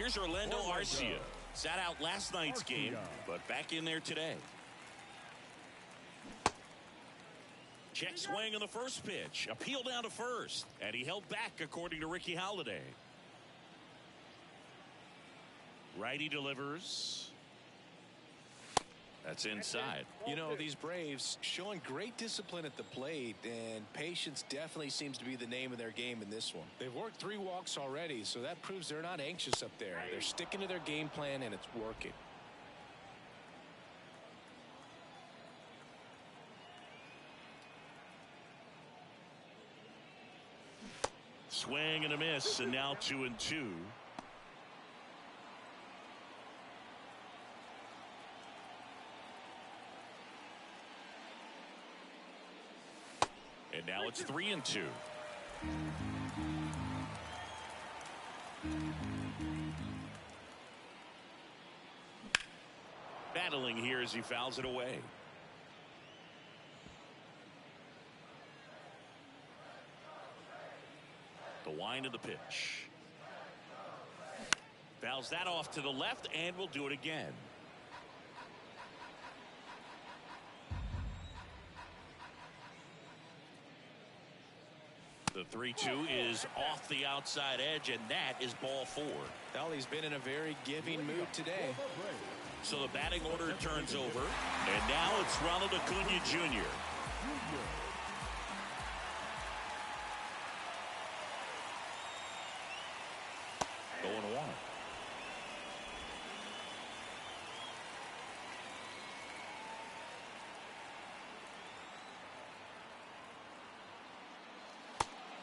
Here's Orlando Arcia. Sat out last night's game, but back in there today. Check swing on the first pitch. Appeal down to first. And he held back, according to Ricky Halladay. Righty delivers. That's inside. You know, these Braves showing great discipline at the plate, and patience definitely seems to be the name of their game in this one. They've worked 3 walks already, so that proves they're not anxious up there. They're sticking to their game plan, and it's working. Swing and a miss, and now 2-2. And now it's 3-2. Battling here as he fouls it away. The wind of the pitch. Fouls that off to the left, and will do it again. The 3-2 is off the outside edge, and that is ball 4. Well, he's been in a very giving mood today. So the batting order turns over, and now it's Ronald Acuna Jr. Going 1.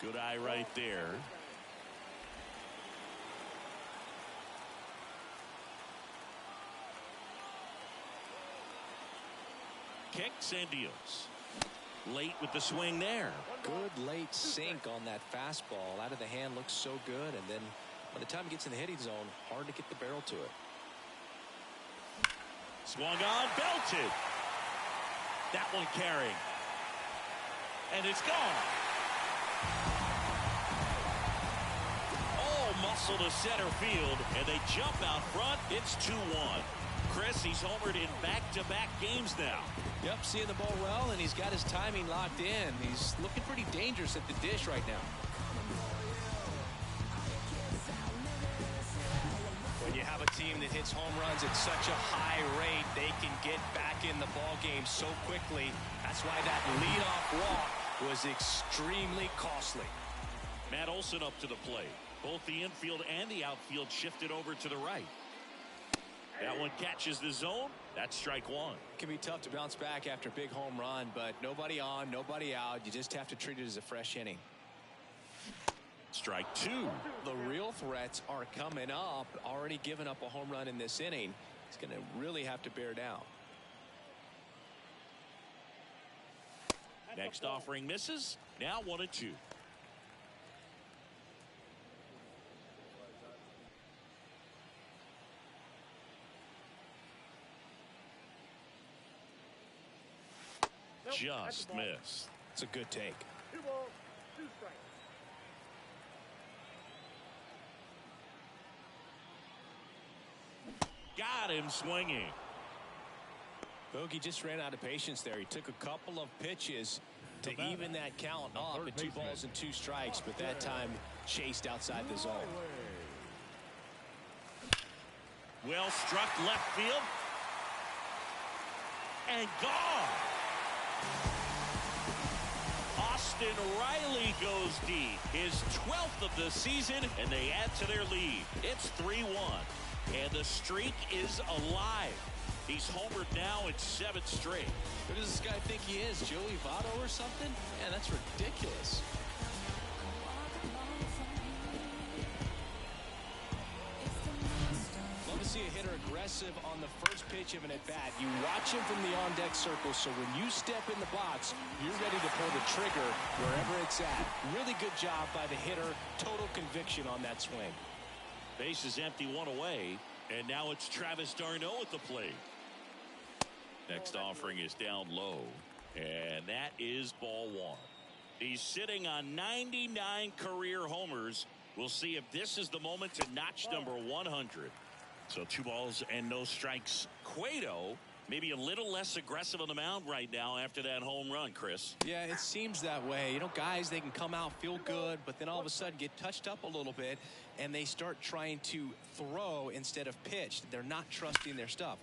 Good eye right there. Kicks and deals. Late with the swing there. Good late sink on that fastball. Out of the hand, looks so good, and then by the time it gets in the hitting zone, hard to get the barrel to it. Swung on, belted. That one carrying. And it's gone. Muscle to center field, and they jump out front. It's 2-1. Chris, he's homered in back-to-back games now. Yep, seeing the ball well, and he's got his timing locked in. He's looking pretty dangerous at the dish right now. When you have a team that hits home runs at such a high rate, they can get back in the ball game so quickly. That's why that leadoff walk was extremely costly. Matt Olson up to the plate. Both the infield and the outfield shifted over to the right. That one catches the zone. That's strike 1. It can be tough to bounce back after a big home run, but nobody on, nobody out. You just have to treat it as a fresh inning. Strike 2. The real threats are coming up. Already given up a home run in this inning. He's going to really have to bear down. Next offering misses. Now 1-2. Just missed. It's a good take. 2 balls, 2 strikes. Got him swinging. Bogey just ran out of patience there. He took a couple of pitches to even that count up at 2 balls and 2 strikes, but that time chased outside the zone. Well struck left field. And gone. Austin Riley goes deep. His 12th of the season, and they add to their lead. It's 3-1. And the streak is alive. He's homered now in 7 straight. Who does this guy think he is? Joey Votto or something? Man, that's ridiculous. Love to see a hitter aggressive on the first pitch of an at-bat. You watch him from the on-deck circle, so when you step in the box, you're ready to pull the trigger wherever it's at. Really good job by the hitter. Total conviction on that swing. Base is empty, 1 away, and now it's Travis d'Arnaud at the plate. Next offering is down low, and that is ball 1. He's sitting on 99 career homers, We'll see if this is the moment to notch number 100. So 2 balls and no strikes. Cueto maybe a little less aggressive on the mound right now after that home run, Chris. Yeah, it seems that way. You know, guys, they can come out, feel good, but then all of a sudden get touched up a little bit, and they start trying to throw instead of pitch. They're not trusting their stuff.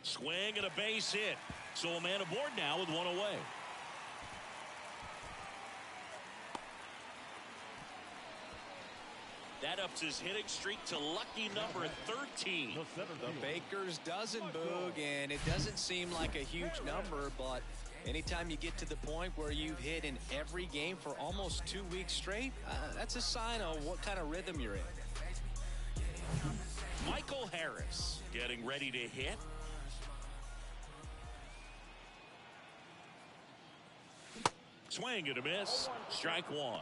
Swing and a base hit. So a man aboard now with 1 away. That ups his hitting streak to lucky number 13. The Baker's dozen, Boog, and it doesn't seem like a huge number, but anytime you get to the point where you've hit in every game for almost 2 weeks straight, that's a sign of what kind of rhythm you're in. Michael Harris getting ready to hit. Swing and a miss. Strike 1.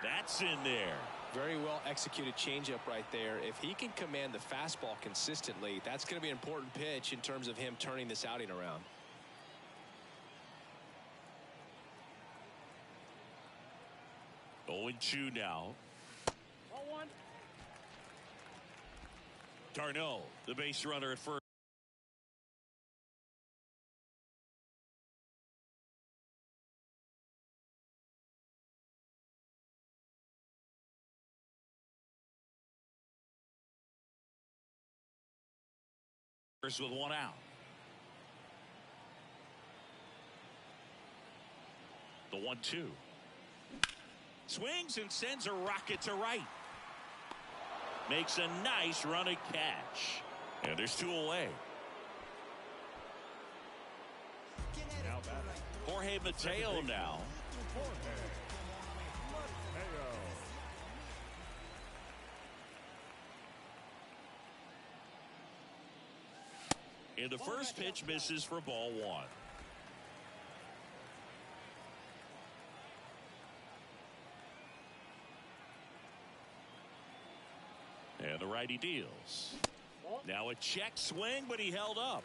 That's in there. Very well executed changeup right there. If he can command the fastball consistently, that's going to be an important pitch in terms of him turning this outing around. Oh, 0-2 now. 1-1. Darno, the base runner at first. With 1 out. The 1-2. Swings and sends a rocket to right. Makes a nice run at catch. And there's 2 away. Jorge Mateo now. And the first pitch misses for ball 1. And the righty deals. Now a check swing, but he held up.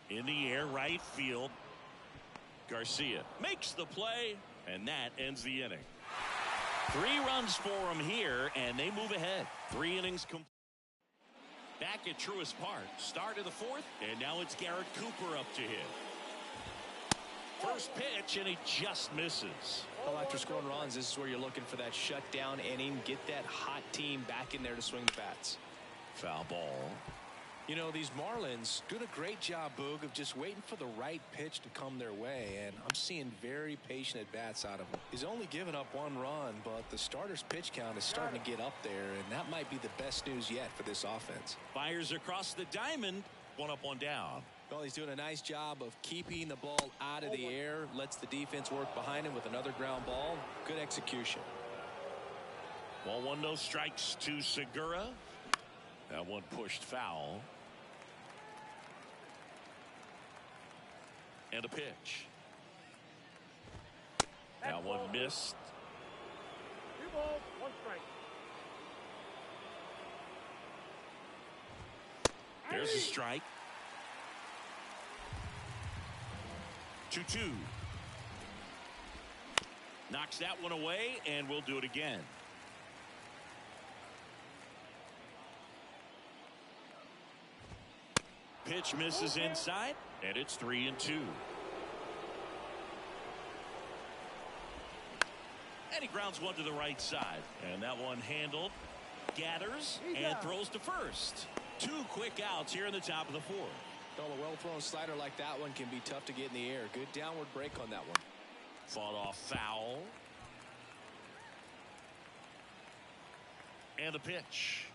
In the air, right field. Garcia makes the play, and that ends the inning. 3 runs for him here, and they move ahead. 3 innings complete. Back at Truist Park, start of the 4th, and now it's Garrett Cooper up to hit. First pitch, and he just misses. Well, after scoring runs, this is where you're looking for that shutdown inning. Get that hot team back in there to swing the bats. Foul ball. You know, these Marlins doing a great job, Boog, of just waiting for the right pitch to come their way, and I'm seeing very patient at-bats out of him. He's only given up 1 run, but the starter's pitch count is starting to get up there, and that might be the best news yet for this offense. Fires across the diamond. 1 up, 1 down. Well, he's doing a nice job of keeping the ball out of the air, lets the defense work behind him with another ground ball. Good execution. Ball 1, no strikes to Segura. That one pushed foul. And a pitch. That one missed. 2 balls, 1 strike. There's a strike. 2-2. Knocks that one away, and we'll do it again. Pitch misses inside, and it's 3-2. And he grounds one to the right side, and that one handled. Gathers and throws to first. 2 quick outs here in the top of the 4th. Well, a well-thrown slider like that one can be tough to get in the air. Good downward break on that one. Fought off foul. And the pitch.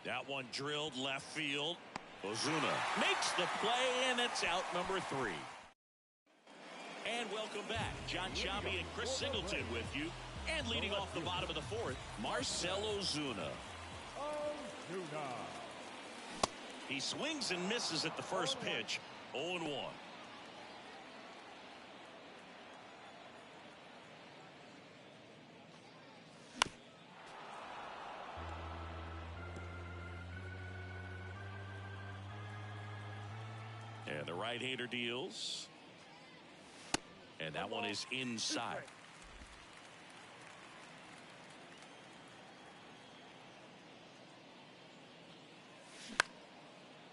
That one drilled left field. Ozuna makes the play, and it's out number 3. And welcome back. John Chambi and Chris Singleton with you. And leading off the bottom of the 4th, Marcell Ozuna. He swings and misses at the first pitch. 0-1. And the right-hander deals. And that one is inside.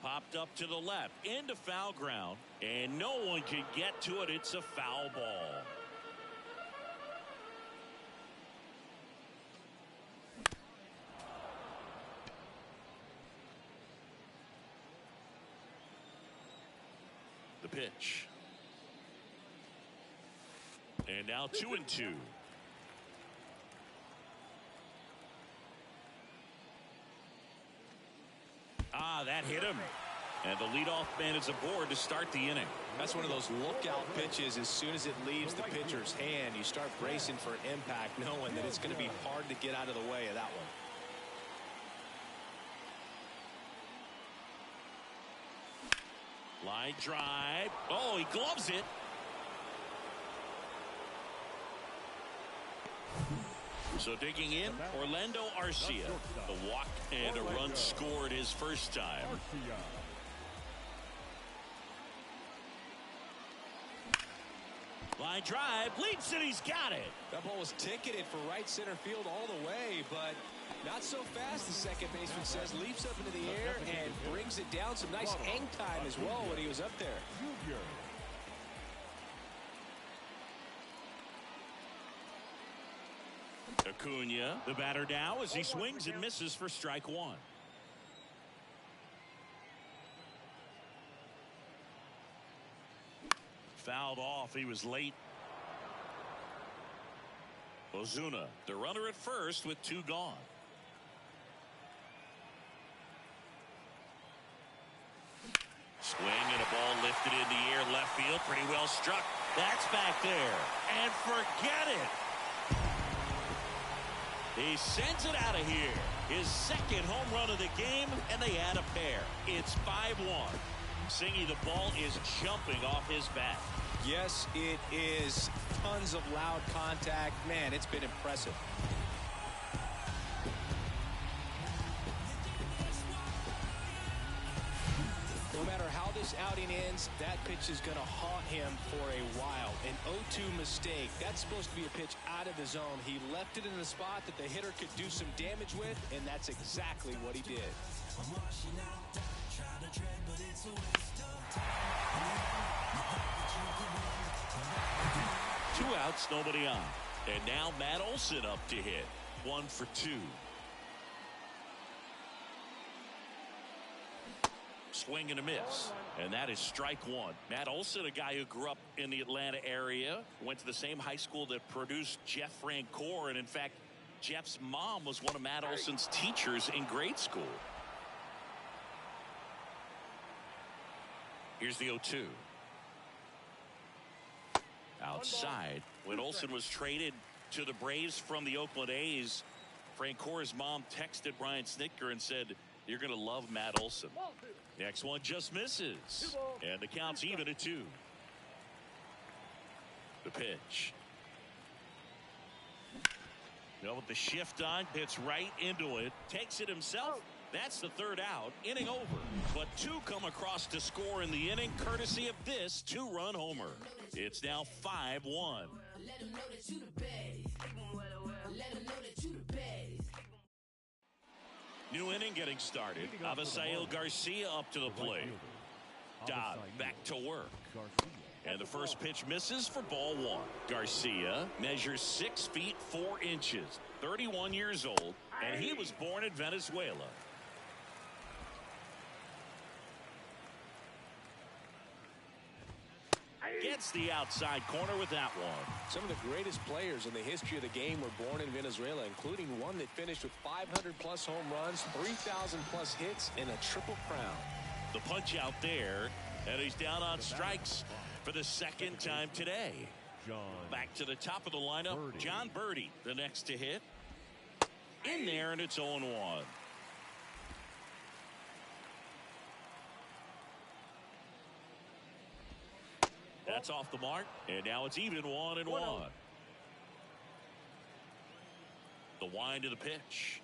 Popped up to the left into foul ground, and no one can get to it. It's a foul ball. The pitch. And now 2-2. That hit him. And the leadoff man is aboard to start the inning. That's one of those lookout pitches. As soon as it leaves the pitcher's hand, you start bracing for impact, knowing that it's going to be hard to get out of the way of that one. Line drive. Oh, he gloves it. So digging in, Orlando Arcia. The walk and a run scored his first time. Line drive, leaps it, he's got it. That ball was ticketed for right center field all the way, but not so fast, the second baseman says. Leaps up into the air and brings it down. Some nice hang time as well when he was up there. Acuna, the batter now as he swings and misses for strike one. Fouled off. He was late. Ozuna, the runner at first with two gone. Swing and a ball lifted in the air left field. Pretty well struck. That's back there. And forget it. He sends it out of here. His second home run of the game, and they add a pair. It's 5-1. Singy, the ball is jumping off his bat. Yes, it is. Tons of loud contact. Man, it's been impressive. No matter how this outing ends, that pitch is going to haunt him for a while. An 0-2 mistake. That's supposed to be a pitch out of the zone. He left it in a spot that the hitter could do some damage with, and that's exactly what he did. Two outs, nobody on. And now Matt Olson up to hit. 1 for 2. Swing and a miss. And that is strike one. Matt Olson, a guy who grew up in the Atlanta area, went to the same high school that produced Jeff Francoeur. And in fact, Jeff's mom was one of Matt Olson's teachers in grade school. Here's the 0-2. Outside. When Olson was traded to the Braves from the Oakland A's, Francoeur's mom texted Brian Snitker and said, "You're going to love Matt Olson." Next one just misses. And the count's even at 2. The pitch. Now with the shift on, hits right into it. Takes it himself. That's the third out. Inning over. But 2 come across to score in the inning, courtesy of this 2-run homer. It's now 5-1. New inning getting started. Avisail Garcia up to the plate. Dodd back to work. And the first pitch misses for ball 1. Garcia measures 6 feet 4 inches, 31 years old, and he was born in Venezuela. Gets the outside corner with that one. Some of the greatest players in the history of the game were born in Venezuela, including one that finished with 500-plus home runs, 3,000-plus hits, and a triple crown. The punch out there, and he's down on strikes for the second time today. Back to the top of the lineup, John Birdie, the next to hit. In there, and it's 0-1. That's off the mark, and now it's even 1-1. The wind to the pitch.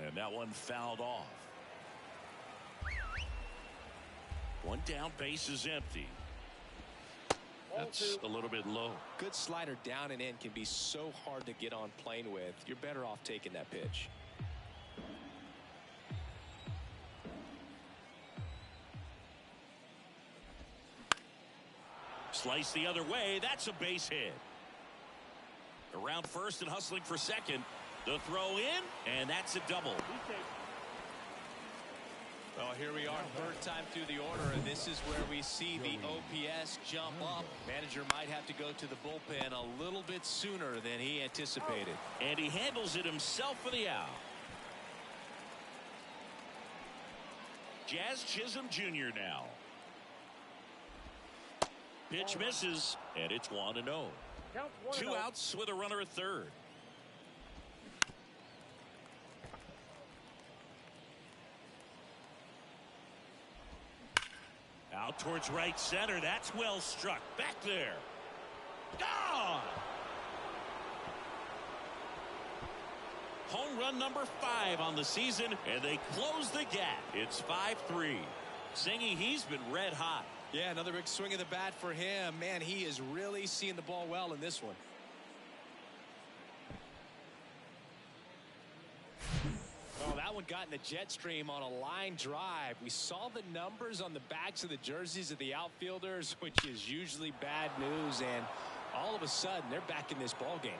And that one fouled off. One down, base is empty. That's a little bit low. Good slider down and in can be so hard to get on plane with. You're better off taking that pitch. Slice the other way. That's a base hit. Around first and hustling for second. The throw in, and that's a double. Well, here we are, third time through the order, and this is where we see the OPS jump up. Manager might have to go to the bullpen a little bit sooner than he anticipated. And he handles it himself for the out. Jazz Chisholm Jr. now. Pitch misses, and it's 1-0. Two outs with a runner at third. Out towards right center. That's well struck. Back there. Gone! Home run number 5 on the season, and they close the gap. It's 5-3. Singy, he's been red hot. Yeah, another big swing of the bat for him. Man, he is really seeing the ball well in this one. Oh, that one got in the jet stream on a line drive. We saw the numbers on the backs of the jerseys of the outfielders, which is usually bad news, and all of a sudden they're back in this ball game.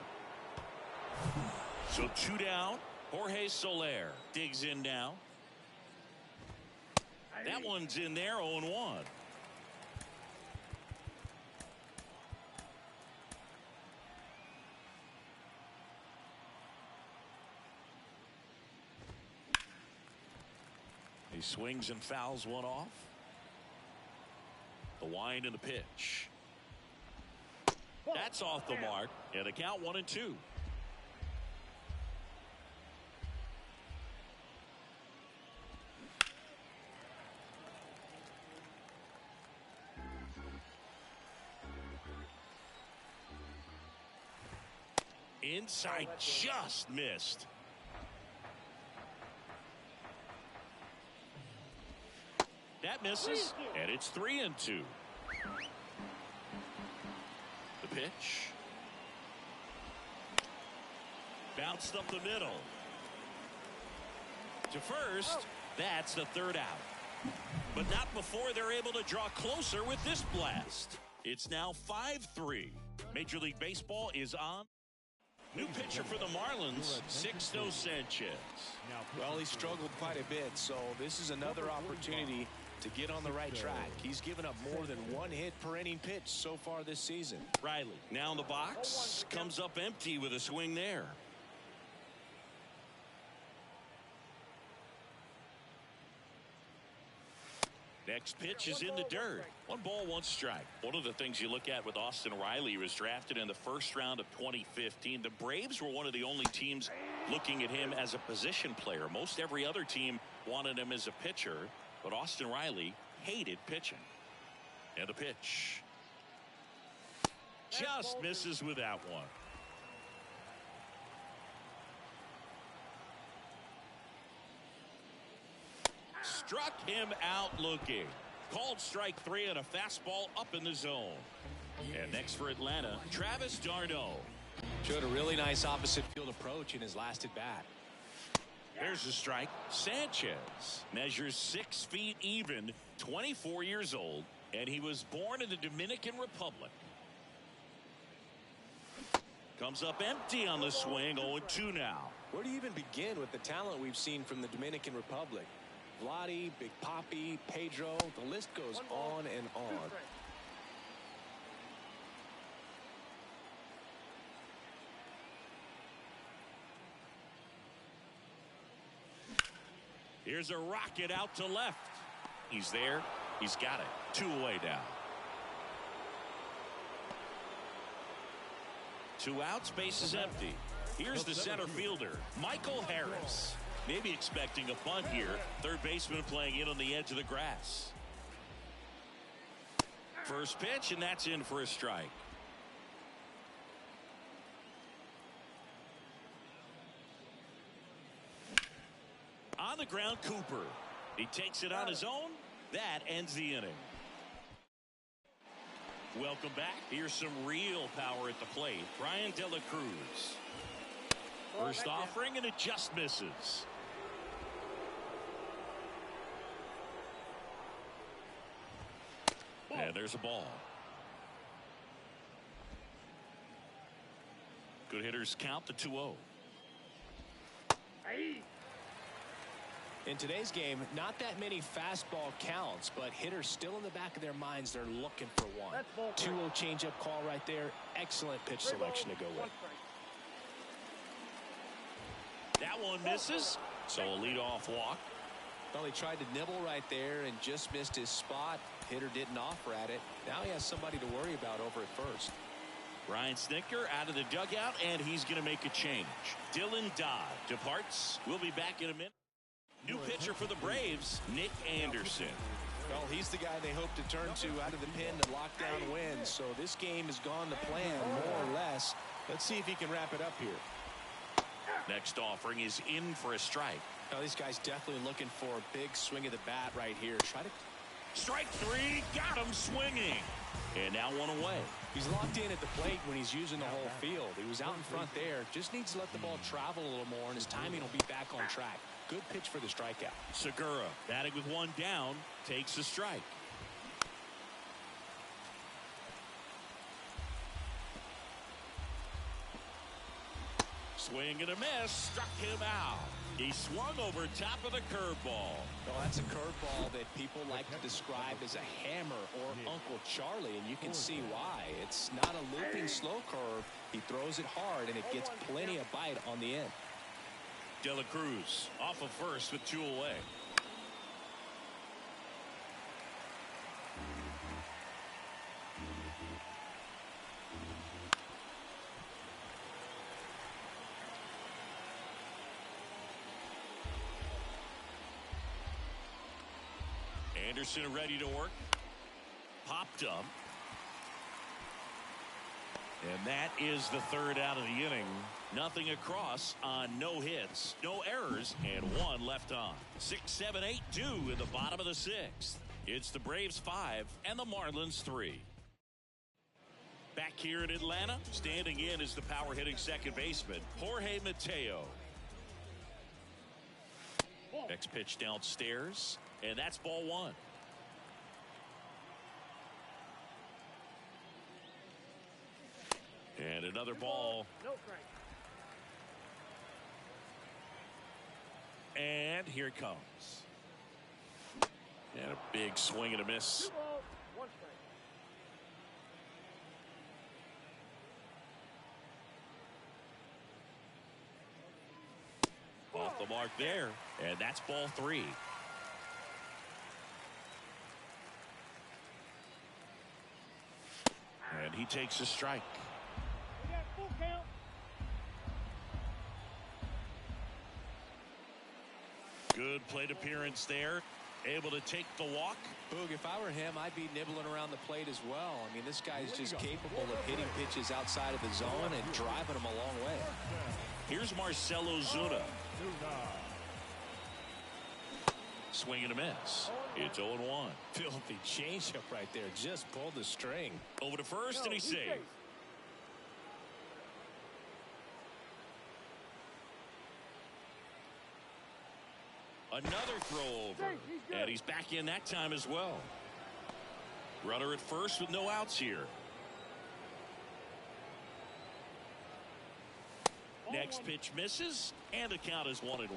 So 2 down. Jorge Soler digs in now. That one's in there. 0-1. He swings and fouls one off. The wind and the pitch. That's off the mark. And the count 1-2. Inside, just missed. That misses, and it's 3-2. The pitch. Bounced up the middle. To first, that's the third out. But not before they're able to draw closer with this blast. It's now 5-3. Major League Baseball is on. New pitcher for the Marlins, Sixto Sanchez. Well, he struggled quite a bit, so this is another opportunity to get on the right track. He's given up more than 1 hit per inning pitch so far this season. Riley now in the box, comes up empty with a swing there. Next pitch is in the dirt. 1 ball, 1 strike. One of the things you look at with Austin Riley, he was drafted in the first round of 2015. The Braves were one of the only teams looking at him as a position player. Most every other team wanted him as a pitcher, but Austin Riley hated pitching. And the pitch. Just misses with that one. Struck him out looking. Called strike 3 and a fastball up in the zone. And next for Atlanta, Travis d'Arnaud. Showed a really nice opposite field approach in his last at bat. There's a strike. Sanchez measures 6 feet even, 24 years old, and he was born in the Dominican Republic. Comes up empty on the swing. 0-2 now. Where do you even begin with the talent we've seen from the Dominican Republic? Vladdy, Big Papi, Pedro, the list goes on and on. Here's a rocket out to left. He's there. He's got it. 2 away now. 2 outs, base is empty. Here's the center fielder, Michael Harris. Maybe expecting a bunt here. Third baseman playing in on the edge of the grass. First pitch, and that's in for a strike. On the ground, Cooper. He takes it on his own. That ends the inning. Welcome back. Here's some real power at the plate. Brian De La Cruz. First offering, and it just misses. And there's a ball. Good hitters count the 2-0. In today's game, not that many fastball counts, but hitters still in the back of their minds, they're looking for one. 2-0 changeup call right there. Excellent pitch selection to go with. That one misses, so a leadoff walk. Well, he tried to nibble right there and just missed his spot. Hitter didn't offer at it. Now he has somebody to worry about over at first. Ryan Snitker out of the dugout, and he's going to make a change. Dylan Dodd departs. We'll be back in a minute. New pitcher for the Braves, Nick Anderson. Well, he's the guy they hope to turn to out of the pen to lock down wins. So this game has gone to plan, more or less. Let's see if he can wrap it up here. Next offering is in for a strike. Now, this guy's definitely looking for a big swing of the bat right here. Try to strike three, got him swinging. And now one away. He's locked in at the plate when he's using the whole field. He was out in front there. Just needs to let the ball travel a little more, and his timing will be back on track. Good pitch for the strikeout. Segura batting with one down, takes a strike. Swing and a miss, struck him out. He swung over top of the curveball. Well, that's a curveball that people like to describe as a hammer or Uncle Charlie, and you can see why. It's not a looping slow curve. He throws it hard, and it gets plenty of bite on the end. De La Cruz off of first with 2 away. Anderson ready to work. Popped up. And that is the third out of the inning. Nothing across on no hits, no errors, and one left on. 6, 7, 8, 2 in the bottom of the 6th. It's the Braves 5 and the Marlins 3. Back here in Atlanta, standing in is the power hitting second baseman, Jorge Mateo. Next pitch downstairs, and that's ball 1. And another ball. And here it comes. And a big swing and a miss. Off the mark there. And that's ball 3. And he takes a strike. Good plate appearance there. Able to take the walk. Boog, if I were him, I'd be nibbling around the plate as well. I mean, this guy's just capable of hitting pitches outside of the zone and driving them a long way. Here's Marcell Ozuna. Swing and a miss. It's 0-1. Filthy changeup right there. Just pulled the string. Over to first, and he's safe. Another throw over, and he's back in that time as well. Runner at first with no outs here. Next pitch misses, and the count is 1-1.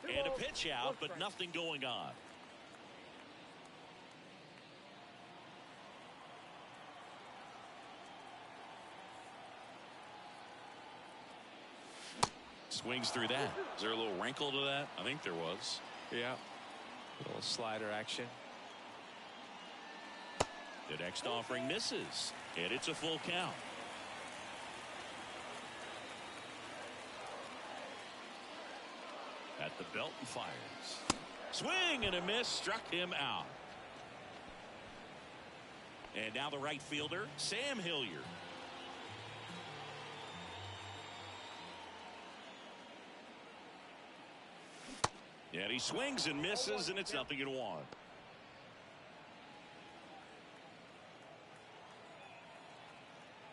And a pitch out, but nothing going on. Swings through that. Is there a little wrinkle to that? I think there was. Yeah. A little slider action. The next offering misses, and it's a full count. At the belt and fires. Swing and a miss, struck him out. And now the right fielder, Sam Hilliard. And he swings and misses, and it's 0-1.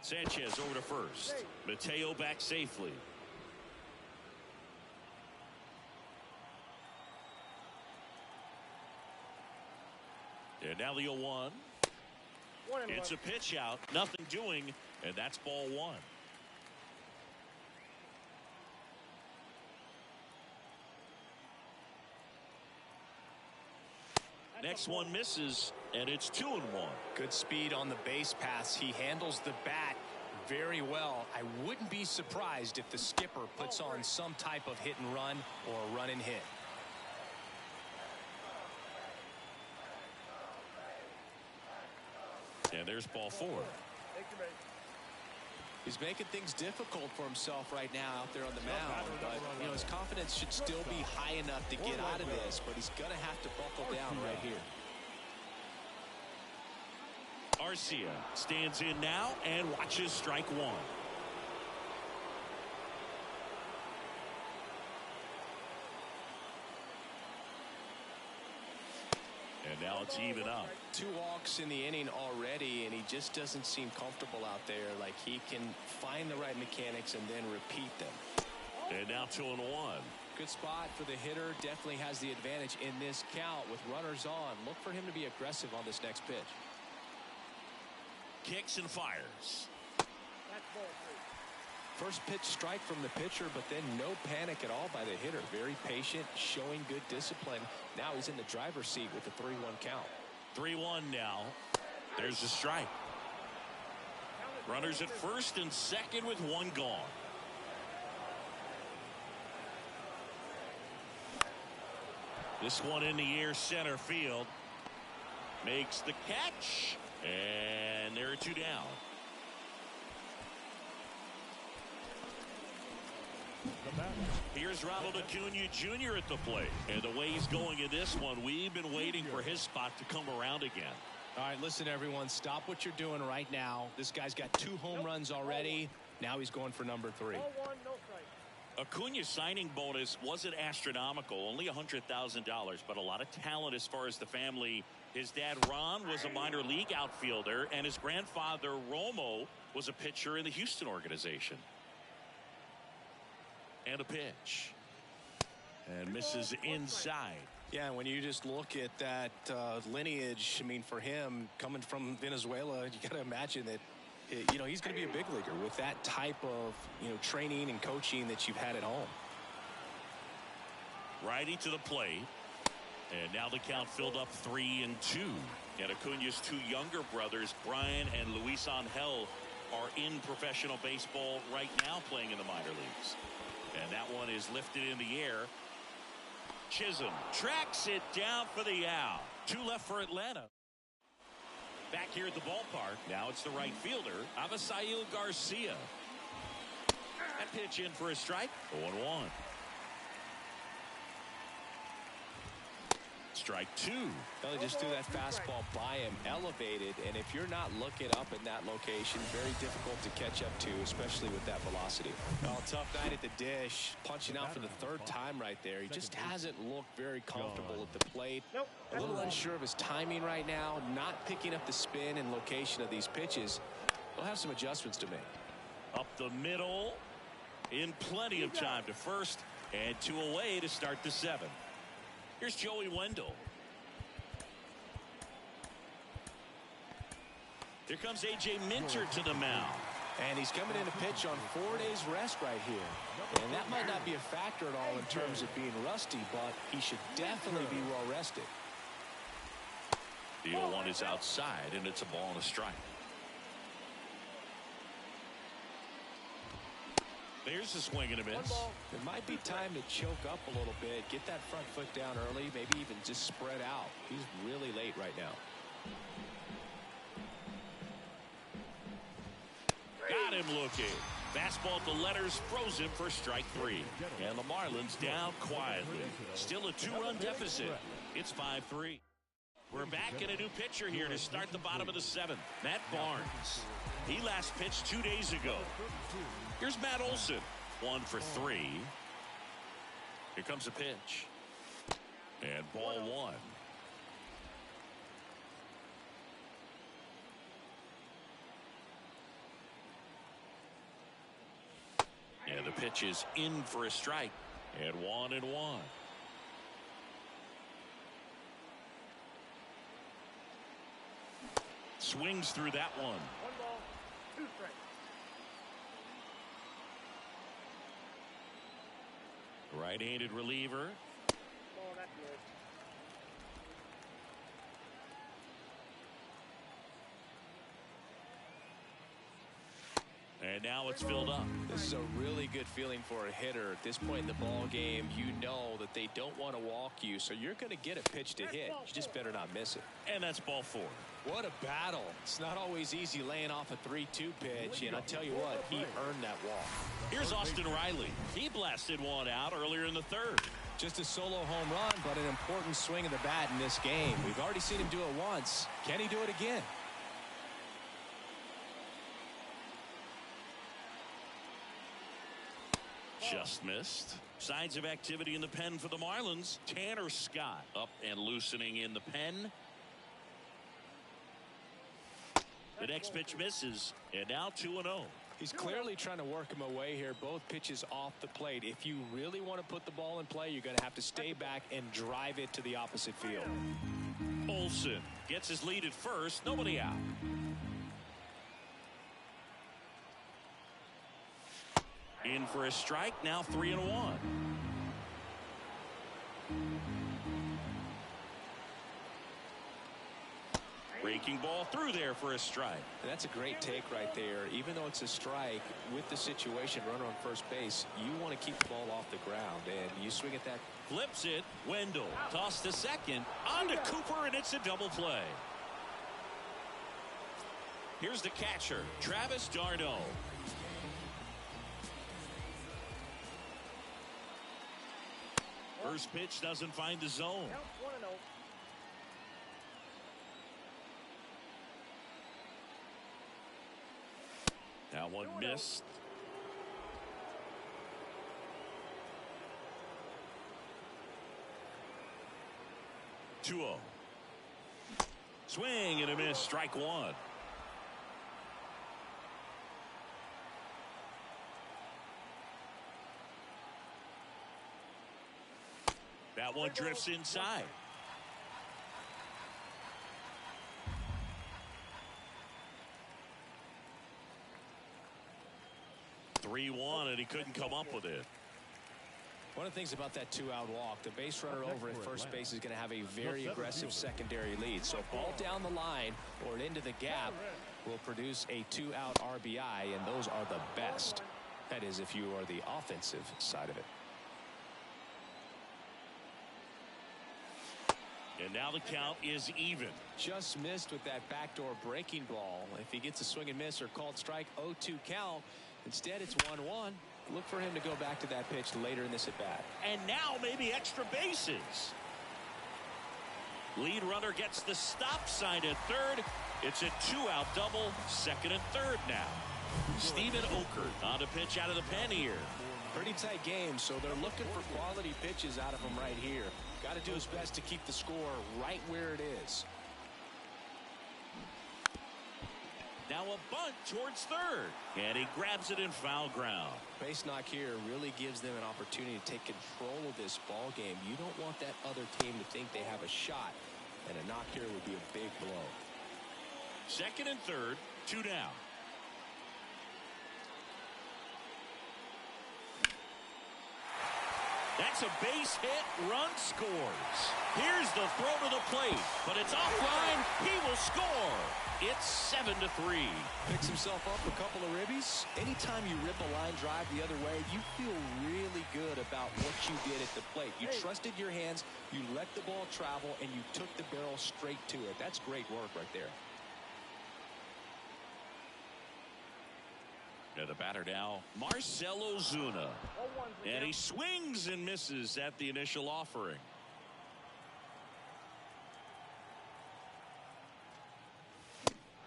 Sanchez over to first. Mateo back safely. And now the 0-1. It's a pitch out. Nothing doing, and that's ball one. Next one misses, and it's 2-1. Good speed on the base pass. He handles the bat very well. I wouldn't be surprised if the skipper puts on some type of hit and run or run and hit. And there's ball four. He's making things difficult for himself right now out there on the mound, but you know his confidence should still be high enough to get out of this, but he's going to have to buckle down right here. Arcia stands in now and watches strike one. And now it's even up. 2 walks in the inning already, and he just doesn't seem comfortable out there. Like he can find the right mechanics and then repeat them. And now 2-1. Good spot for the hitter. Definitely has the advantage in this count with runners on. Look for him to be aggressive on this next pitch. Kicks and fires. First pitch strike from the pitcher, but then no panic at all by the hitter. Very patient, showing good discipline. Now he's in the driver's seat with the 3-1 count. 3-1 now. There's the strike. Runners at first and second with one gone. This one in the air, center field. Makes the catch. And there are 2 down. Here's Ronald Acuna Jr. at the plate. And the way he's going in this one, we've been waiting for his spot to come around again. All right, listen, everyone. Stop what you're doing right now. This guy's got 2 home runs already. Now he's going for number 3. Acuna's signing bonus wasn't astronomical, only $100,000, but a lot of talent as far as the family. His dad, Ron, was a minor league outfielder, and his grandfather, Romo, was a pitcher in the Houston organization. And a pitch. And misses inside. Yeah, when you just look at that lineage, I mean, for him, coming from Venezuela, you got to imagine that, you know, he's going to be a big leaguer with that type of, you know, training and coaching that you've had at home. Righty to the plate. And now the count filled up 3-2. And Acuna's 2 younger brothers, Brian and Luis Angel, are in professional baseball right now playing in the minor leagues. And that one is lifted in the air. Chisholm tracks it down for the out. 2 left for Atlanta. Back here at the ballpark. Now it's the right fielder, Avisail Garcia. That pitch in for a strike. 0-1. Strike 2. Well, he just threw that fastball by him, elevated, and if you're not looking up in that location, very difficult to catch up to, especially with that velocity. Well, tough night at the dish, punching out for the 3rd time right there. He just hasn't looked very comfortable at the plate. A little unsure of his timing right now, not picking up the spin and location of these pitches. He'll have some adjustments to make. Up the middle, in plenty of time to first, and 2 away to start the 7th. Here's Joey Wendell. Here comes A.J. Minter to the mound. And he's coming in to pitch on 4 days rest right here. And that might not be a factor at all in terms of being rusty, but he should definitely be well rested. The 0-1 is outside, and it's a ball and a strike. There's a swing and a miss. It might be time to choke up a little bit, get that front foot down early, maybe even just spread out. He's really late right now. Got him looking. Fastball at the letters, froze him for strike 3. And the Marlins down quietly. Still a 2-run deficit. It's 5-3. We're back in a new pitcher here to start the bottom of the 7th. Matt Barnes. He last pitched 2 days ago. Here's Matt Olson. 1 for 3. Here comes a pitch. And ball one. And the pitch is in for a strike. And 1-1. Swings through that one. 1 ball, 2 strikes. Right-handed reliever. Oh, that's good. And now it's filled up. This is a really good feeling for a hitter. At this point in the ball game, you know that they don't want to walk you, so you're going to get a pitch to hit. You just better not miss it. And that's ball 4. What a battle. It's not always easy laying off a 3-2 pitch, and I tell you what, he earned that walk. Here's Austin Riley. He blasted one out earlier in the 3rd. Just a solo home run, but an important swing of the bat in this game. We've already seen him do it once. Can he do it again? Just missed. Signs of activity in the pen for the Marlins. Tanner Scott up and loosening in the pen. The next pitch misses, and now 2-0. He's clearly trying to work him away here. Both pitches off the plate. If you really want to put the ball in play, you're going to have to stay back and drive it to the opposite field. Olsen gets his lead at first. Nobody out. In for a strike, now 3-1. Breaking ball through there for a strike. That's a great take right there. Even though it's a strike, with the situation, runner on first base, you want to keep the ball off the ground, and you swing at that. Flips it. Wendell tossed to second. On to Cooper, and it's a double play. Here's the catcher, Travis d'Arnaud. First pitch doesn't find the zone. Count 1-0. That one missed. Two-0. Swing and a miss. Strike one. That one drifts inside. Three-1, and he couldn't come up with it. One of the things about that 2-out walk, the base runner over at first base is going to have a very aggressive secondary lead. So a ball down the line or into the gap will produce a 2-out RBI, and those are the best. That is, if you are the offensive side of it. And now the count is even. Just missed with that backdoor breaking ball. If he gets a swing and miss or called strike, 0-2 count. Instead, it's 1-1. Look for him to go back to that pitch later in this at bat. And now maybe extra bases. Lead runner gets the stop sign at third. It's a 2-out double, second and third now. Steven Okert on a pitch out of the pen here. Pretty tight game, so they're looking for quality pitches out of him right here. Got to do his best to keep the score right where it is. Now a bunt towards third, and he grabs it in foul ground. Base knock here really gives them an opportunity to take control of this ball game. You don't want that other team to think they have a shot, and a knock here would be a big blow. Second and third, 2 down. That's a base hit, run scores. Here's the throw to the plate, but it's offline. He will score. It's 7-3. Picks himself up a couple of ribbies. Anytime you rip a line drive the other way, you feel really good about what you did at the plate. You trusted your hands, you let the ball travel, and you took the barrel straight to it. That's great work right there. And the batter now, Marcell Ozuna. And he swings and misses at the initial offering.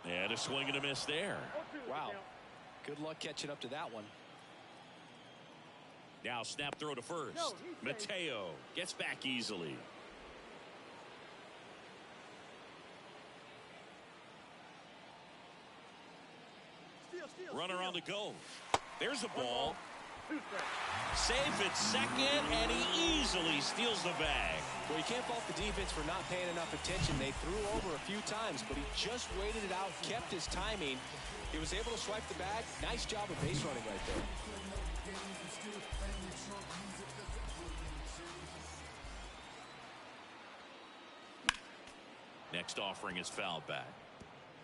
And a swing and a miss there. Wow. Good luck catching up to that one. Now snap throw to first. Mateo gets back easily. Runner on the go. There's a ball. 2 strikes. Safe at second, and he easily steals the bag. Well, you can't fault the defense for not paying enough attention. They threw over a few times, but he just waited it out, kept his timing. He was able to swipe the bag. Nice job of base running right there. Next offering is fouled back.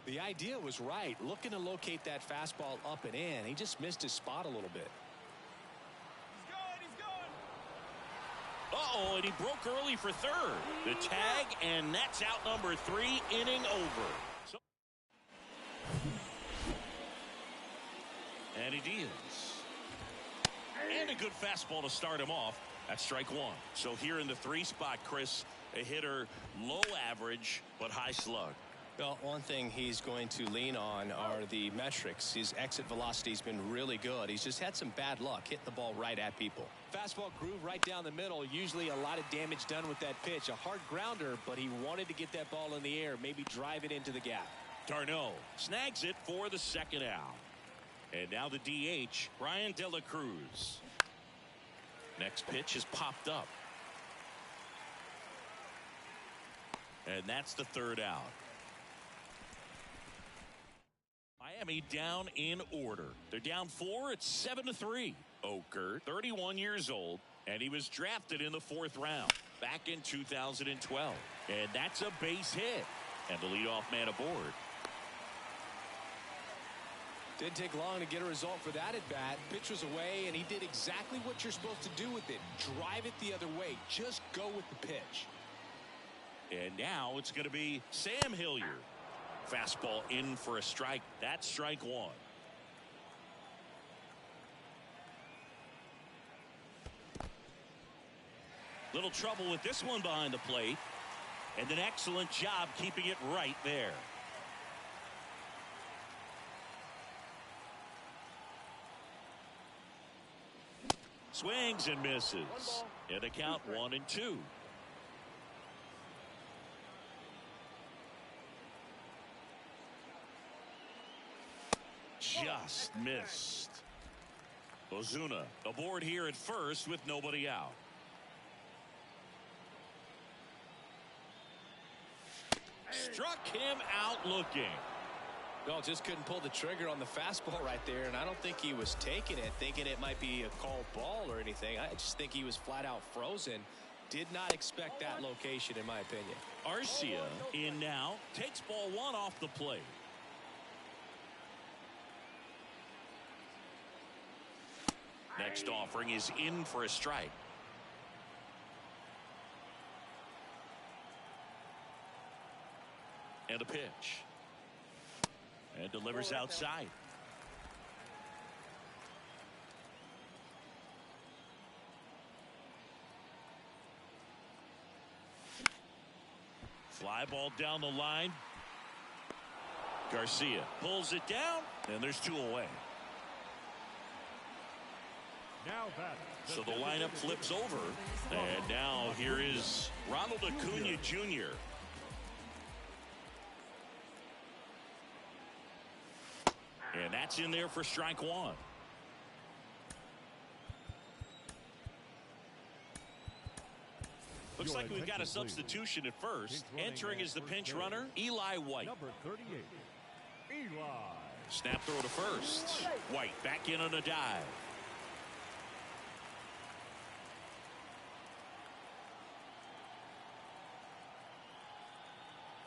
The idea was right, looking to locate that fastball up and in. He just missed his spot a little bit. Uh-oh, and he broke early for third. The tag, and that's out number 3, inning over. And he deals. And a good fastball to start him off. That's strike 1. So here in the 3 spot, Chris, a hitter low average but high slug. Well, one thing he's going to lean on are the metrics. His exit velocity's been really good. He's just had some bad luck hitting the ball right at people. Fastball groove right down the middle. Usually a lot of damage done with that pitch. A hard grounder, but he wanted to get that ball in the air, maybe drive it into the gap. Darno snags it for the second out. And now the DH, Brian De La Cruz. Next pitch is popped up. And that's the third out. Miami down in order. They're down 4. It's 7-3. Oker, 31 years old, and he was drafted in the 4th round back in 2012. And that's a base hit. And the leadoff man aboard. Didn't take long to get a result for that at bat. Pitch was away, and he did exactly what you're supposed to do with it. Drive it the other way. Just go with the pitch. And now it's going to be Sam Hilliard. Fastball in for a strike. That's strike 1. Little trouble with this one behind the plate. And an excellent job keeping it right there. Swings and misses. And the count 1-2. Just missed. Ozuna aboard here at first with nobody out. Struck him out looking. No, just couldn't pull the trigger on the fastball right there, and I don't think he was taking it, thinking it might be a called ball or anything. I just think he was flat out frozen. Did not expect that location, in my opinion. Arcia in now, takes ball 1 off the plate. Next offering is in for a strike. And a pitch. And delivers outside. Fly ball down the line. Garcia pulls it down, and there's 2 away. So the lineup flips over, and now here is Ronald Acuna Jr. And that's in there for strike 1. Looks like we've got a substitution at first. Entering as the pinch runner, Eli White. Number 38, Eli. Snap throw to first. White back in on a dive.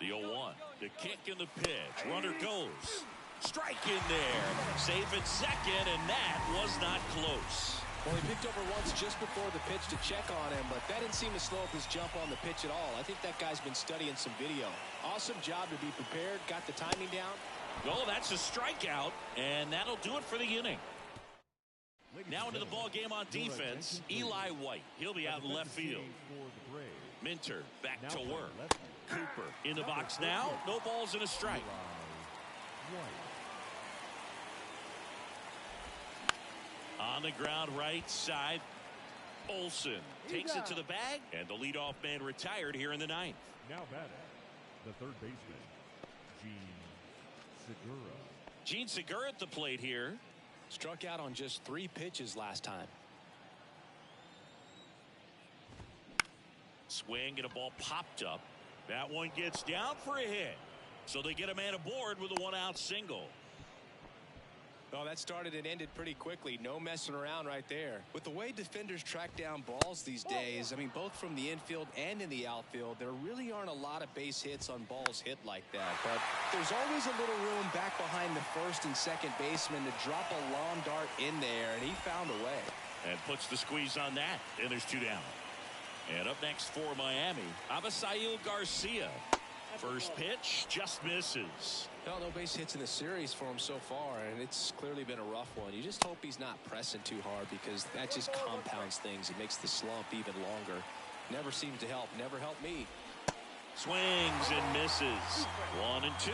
The 0-1. The kick and the pitch. Runner goes. Strike in there. Safe at second, and that was not close. Well, he picked over once just before the pitch to check on him, but that didn't seem to slow up his jump on the pitch at all. I think that guy's been studying some video. Awesome job to be prepared, got the timing down. Well, that's a strikeout, and that'll do it for the inning. Now into the ball game on defense, Eli White. He'll be out in left field. Minter back to work. Cooper in the box now. No balls and a strike. On the ground right side, Olsen takes it to the bag, and the leadoff man retired here in the 9th. Now batting, the third baseman, Segura. Gene Segura at the plate here. Struck out on just 3 pitches last time. Swing and a ball popped up. That one gets down for a hit. So they get a man aboard with a 1-out single. Oh, that started and ended pretty quickly. No messing around right there. With the way defenders track down balls these days, I mean, both from the infield and in the outfield, there really aren't a lot of base hits on balls hit like that. But there's always a little room back behind the first and second baseman to drop a long dart in there, and he found a way. And puts the squeeze on that, and there's 2 down. And up next for Miami, Avisail Garcia. First pitch just misses. Well, no base hits in the series for him so far, and it's clearly been a rough one. You just hope he's not pressing too hard, because that just compounds things. It makes the slump even longer. Never seems to help. Never helped me. Swings and misses. 1-2.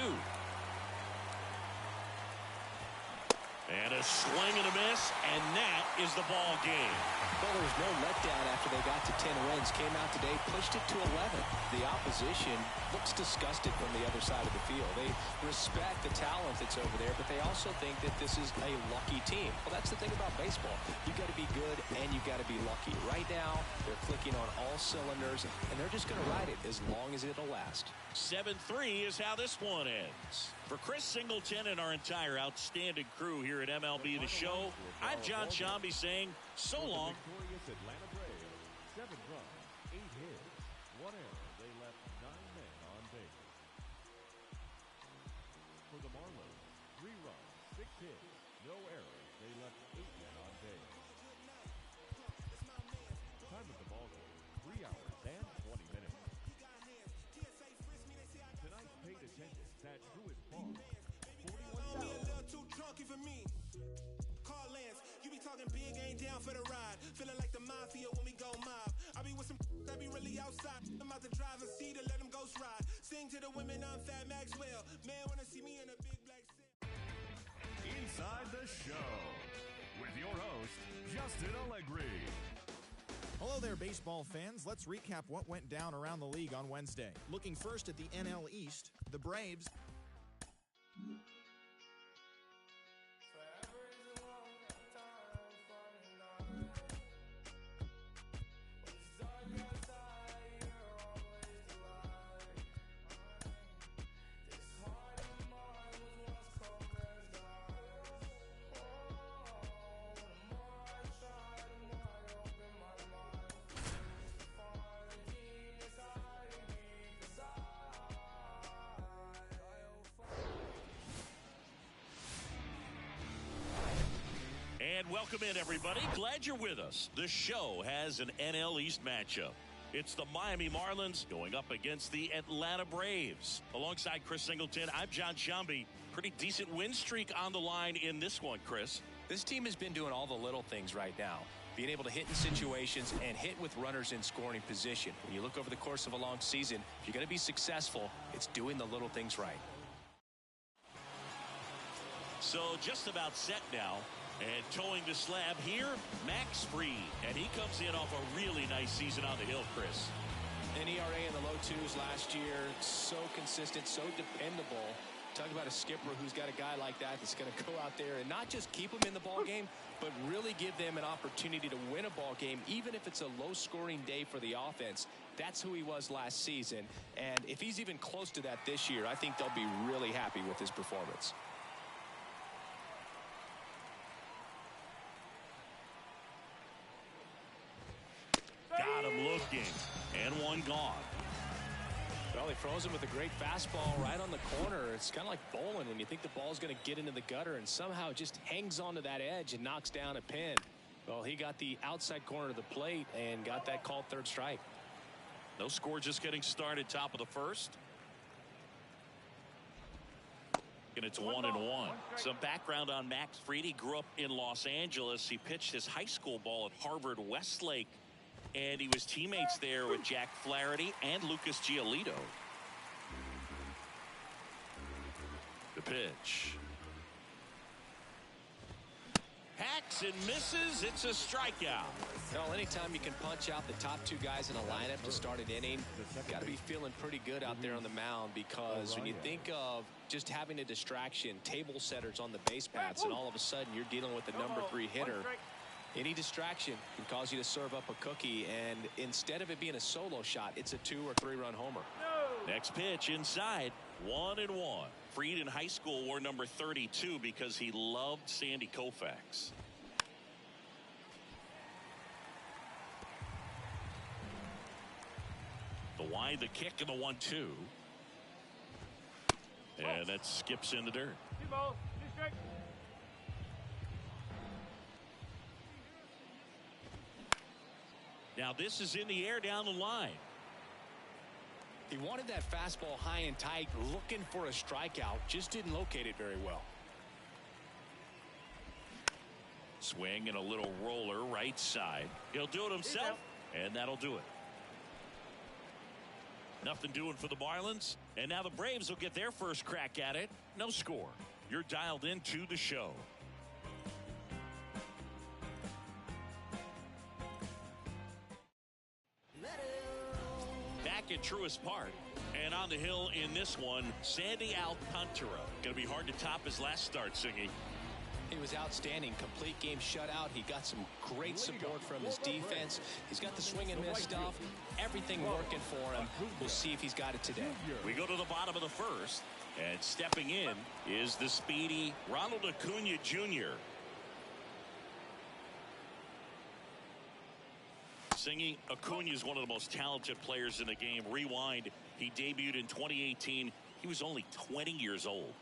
And a swing and a miss, and that is the ball game. Well, there was no letdown after they got to 10 wins. Came out today, pushed it to 11. The opposition looks disgusted from the other side of the field. They respect the talent that's over there, but they also think that this is a lucky team. Well, that's the thing about baseball. You got to be good and you got to be lucky. Right now, they're clicking on all cylinders, and they're just going to ride it as long as it'll last. 7-3 is how this one ends. For Chris Singleton and our entire outstanding crew here at MLB The Show, I'm John Sciambi saying so long. Victorious Atlanta Braves, 7 runs, 8 hits, 1 error. They left 9 men on base. For the Marlins, 3 runs, 6 hits, no errors. They left 8 men on base. Time of the ball game, 3 hours and 20 minutes. Tonight's paid attendance at Truist Park, 41,000. Too drunky for me. Call Lance, you be talking big, ain't down for the ride. Feeling like the mafia when we go mob. I be with some that be really outside. I'm out the driver's seat to let them ghost ride. Sing to the women, I'm Fat Maxwell. Man wanna see me in a big black suit. Inside the Show with your host, Justin Allegri. Hello there, baseball fans. Let's recap what went down around the league on Wednesday. Looking first at the NL East, the Braves And welcome in, everybody. Glad you're with us. The show has an NL East matchup. It's the Miami Marlins going up against the Atlanta Braves. Alongside Chris Singleton, I'm John Sciambi. Pretty decent win streak on the line in this one, Chris. This team has been doing all the little things right now. Being able to hit in situations and hit with runners in scoring position. When you look over the course of a long season, if you're going to be successful, it's doing the little things right. So just about set now. And towing the slab here, Max Fried. And he comes in off a really nice season on the hill, Chris. An ERA in the low 2s last year. So consistent, so dependable. Talk about a skipper who's got a guy like that that's going to go out there and not just keep them in the ball game, but really give them an opportunity to win a ball game, even if it's a low-scoring day for the offense. That's who he was last season. And if he's even close to that this year, I think they'll be really happy with his performance. Got him looking. And one gone. Well, he throws him with a great fastball right on the corner. It's kind of like bowling when you think the ball's going to get into the gutter and somehow just hangs onto that edge and knocks down a pin. Well, he got the outside corner of the plate and got that called third strike. No score, just getting started, top of the first. And it's 1-1. Some background on Max Fried. He grew up in Los Angeles. He pitched his high school ball at Harvard Westlake. And he was teammates there with Jack Flaherty and Lucas Giolito. The pitch. Hacks and misses. It's a strikeout. Well, anytime you can punch out the top two guys in a lineup to start an inning, got to be feeling pretty good out there on the mound, because when you think of just having a distraction, table setters on the base paths, and all of a sudden you're dealing with the number 3 hitter, any distraction can cause you to serve up a cookie, and instead of it being a solo shot, it's a 2 or 3 run homer. Next pitch inside, 1-1. Freed in high school wore number 32 because he loved Sandy Koufax. The wide, the kick, and the 1-2. And that skips in the dirt. 2 balls, 2 strikes. Now this is in the air down the line. He wanted that fastball high and tight, looking for a strikeout, just didn't locate it very well. Swing and a little roller right side. He'll do it himself, and that'll do it. Nothing doing for the Marlins, and now the Braves will get their first crack at it. No score. You're dialed into the show. Back at Truist Park, and on the hill in this one, Sandy Alcantara. Going to be hard to top his last start, Singy. He was outstanding. Complete game shutout. He got some great support from his defense. He's got the swing and miss stuff. Everything working for him. We'll see if he's got it today. We go to the bottom of the first, and stepping in is the speedy Ronald Acuna Jr. Singy, Acuna is one of the most talented players in the game. Rewind, he debuted in 2018. He was only 20 years old.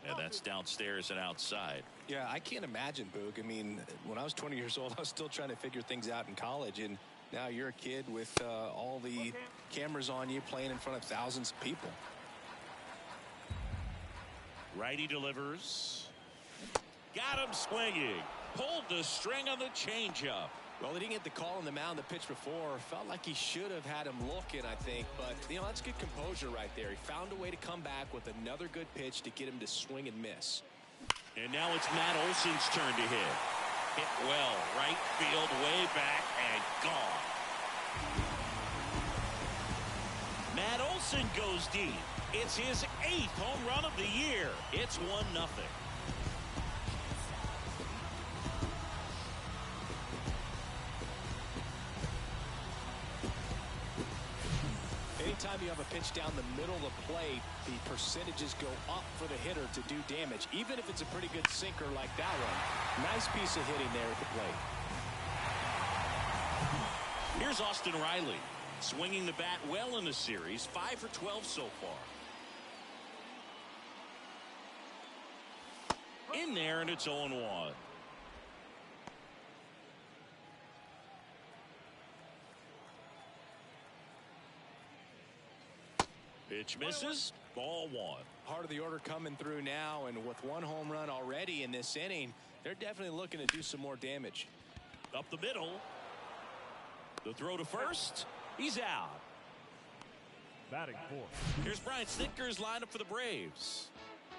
And that's downstairs and outside. Yeah, I can't imagine, Boog. I mean, when I was 20 years old, I was still trying to figure things out in college, and now you're a kid with all the cameras on you, playing in front of thousands of people. Righty delivers. Got him swinging. Pulled the string on the changeup. Well, he didn't get the call on the mound the pitch before. Felt like he should have had him looking, I think. But, you know, that's good composure right there. He found a way to come back with another good pitch to get him to swing and miss. And now it's Matt Olson's turn to hit. Hit well. Right field, way back, and gone. Matt Olson goes deep. It's his 8th home run of the year. It's 1-0. Anytime you have a pitch down the middle of the plate, the percentages go up for the hitter to do damage, even if it's a pretty good sinker like that one. Nice piece of hitting there at the plate. Here's Austin Riley, swinging the bat well in the series, 5 for 12 so far. In there, and it's 0-1. Pitch misses. Ball 1. Heart of the order coming through now, and with 1 home run already in this inning, they're definitely looking to do some more damage. Up the middle. The throw to first. He's out. Batting fourth. Here's Brian Snitker's lineup for the Braves.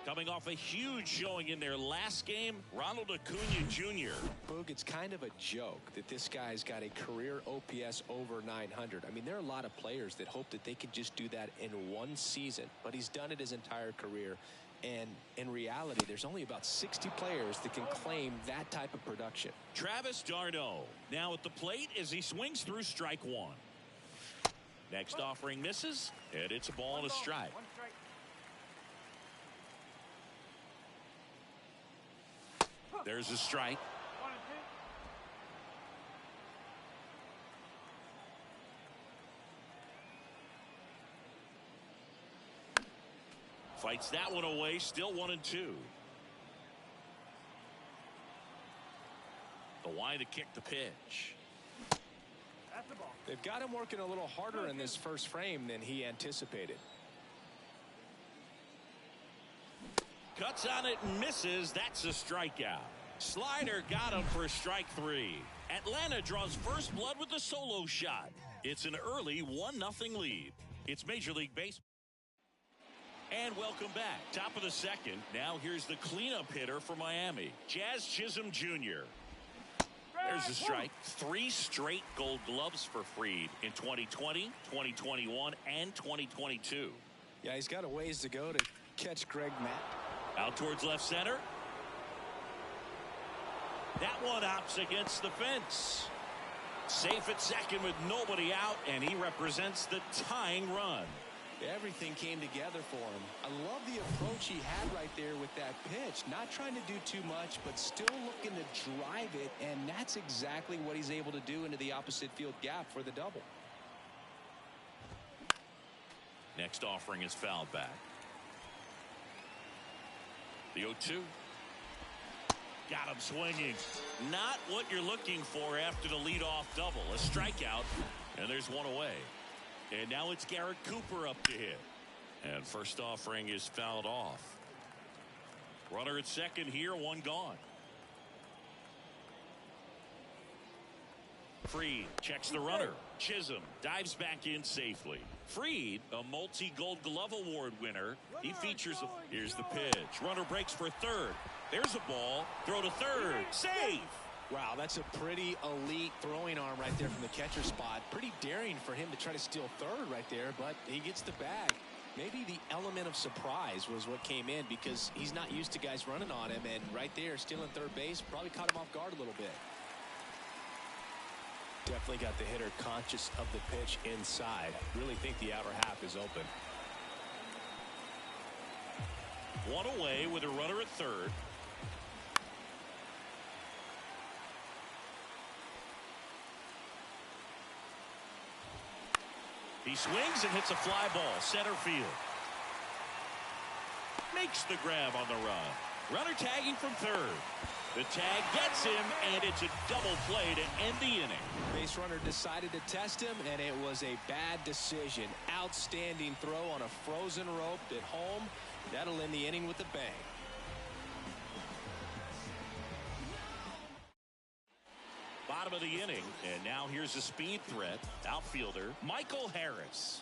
Coming off a huge showing in their last game, Ronald Acuna Jr. Boog, it's kind of a joke that this guy's got a career OPS over 900. I mean, there are a lot of players that hope that they could just do that in one season, but he's done it his entire career. And in reality, there's only about 60 players that can claim that type of production. Travis d'Arnaud now at the plate as he swings through strike 1. Next offering misses, and it's a ball and a strike. 1 strike. There's a strike. 1 and 2. Fights that one away, still 1 and 2. The wide to kick the pitch. That's the ball. They've got him working a little harder in this first frame than he anticipated. Cuts on it and misses. That's a strikeout. Slider got him for strike 3. Atlanta draws first blood with a solo shot. It's an early 1-0 lead. It's Major League Baseball. And welcome back. Top of the second. Now here's the cleanup hitter for Miami, Jazz Chisholm Jr. There's the strike. 3 straight gold gloves for Fried in 2020, 2021, and 2022. Yeah, he's got a ways to go to catch Greg Matt. Out towards left center. That one opts against the fence. Safe at second with nobody out, and he represents the tying run. Everything came together for him. I love the approach he had right there with that pitch. Not trying to do too much, but still looking to drive it, and that's exactly what he's able to do into the opposite field gap for the double. Next offering is fouled back. The 0-2. Got him swinging. Not what you're looking for after the leadoff double. A strikeout, and there's one away. And now it's Garrett Cooper up to hit. And first offering is fouled off. Runner at second here, one gone. Fried checks the runner. Chisholm dives back in safely. Fried, a multi-gold glove award winner. He features. Here's the pitch. Runner breaks for third. There's a ball. Throw to third. Save. Wow, that's a pretty elite throwing arm right there from the catcher spot. Pretty daring for him to try to steal third right there, but he gets the bag. Maybe the element of surprise was what came in because he's not used to guys running on him, and right there, stealing third base, probably caught him off guard a little bit. Definitely got the hitter conscious of the pitch inside. Really think the outer half is open. One away with a runner at third. He swings and hits a fly ball center field. Makes the grab on the run. Runner tagging from third. The tag gets him, and it's a double play to end the inning. Base runner decided to test him, and it was a bad decision. Outstanding throw on a frozen rope at home. That'll end the inning with a bang. Bottom of the inning, and now here's a speed threat. Outfielder Michael Harris.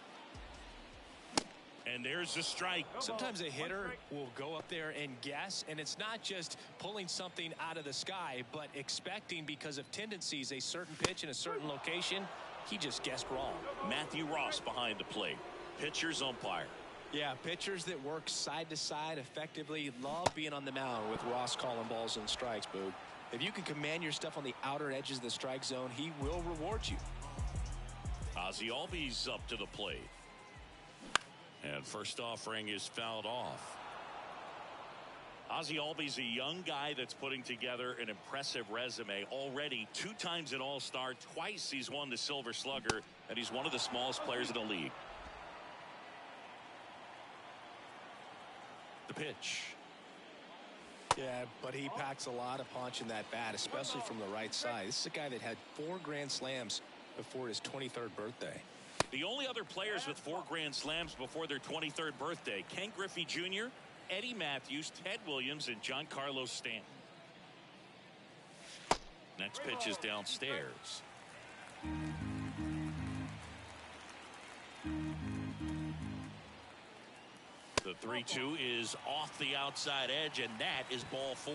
And there's the strike. Sometimes a hitter will go up there and guess, and it's not just pulling something out of the sky, but expecting because of tendencies a certain pitch in a certain location. He just guessed wrong. Matthew Ross behind the plate. Pitcher's umpire. Yeah, pitchers that work side to side effectively love being on the mound with Ross calling balls and strikes, Boog. If you can command your stuff on the outer edges of the strike zone, he will reward you. Ozzie Albies up to the plate. And first offering is fouled off. Ozzie Albies, a young guy that's putting together an impressive resume. Already 2 times an All-Star, twice he's won the Silver Slugger, and he's one of the smallest players in the league. The pitch. Yeah, but he packs a lot of punch in that bat, especially from the right side. This is a guy that had 4 Grand Slams before his 23rd birthday. The only other players with 4 Grand Slams before their 23rd birthday, Ken Griffey Jr., Eddie Matthews, Ted Williams, and Giancarlo Stanton. Next pitch is downstairs. The 3-2 is off the outside edge, and that is ball 4.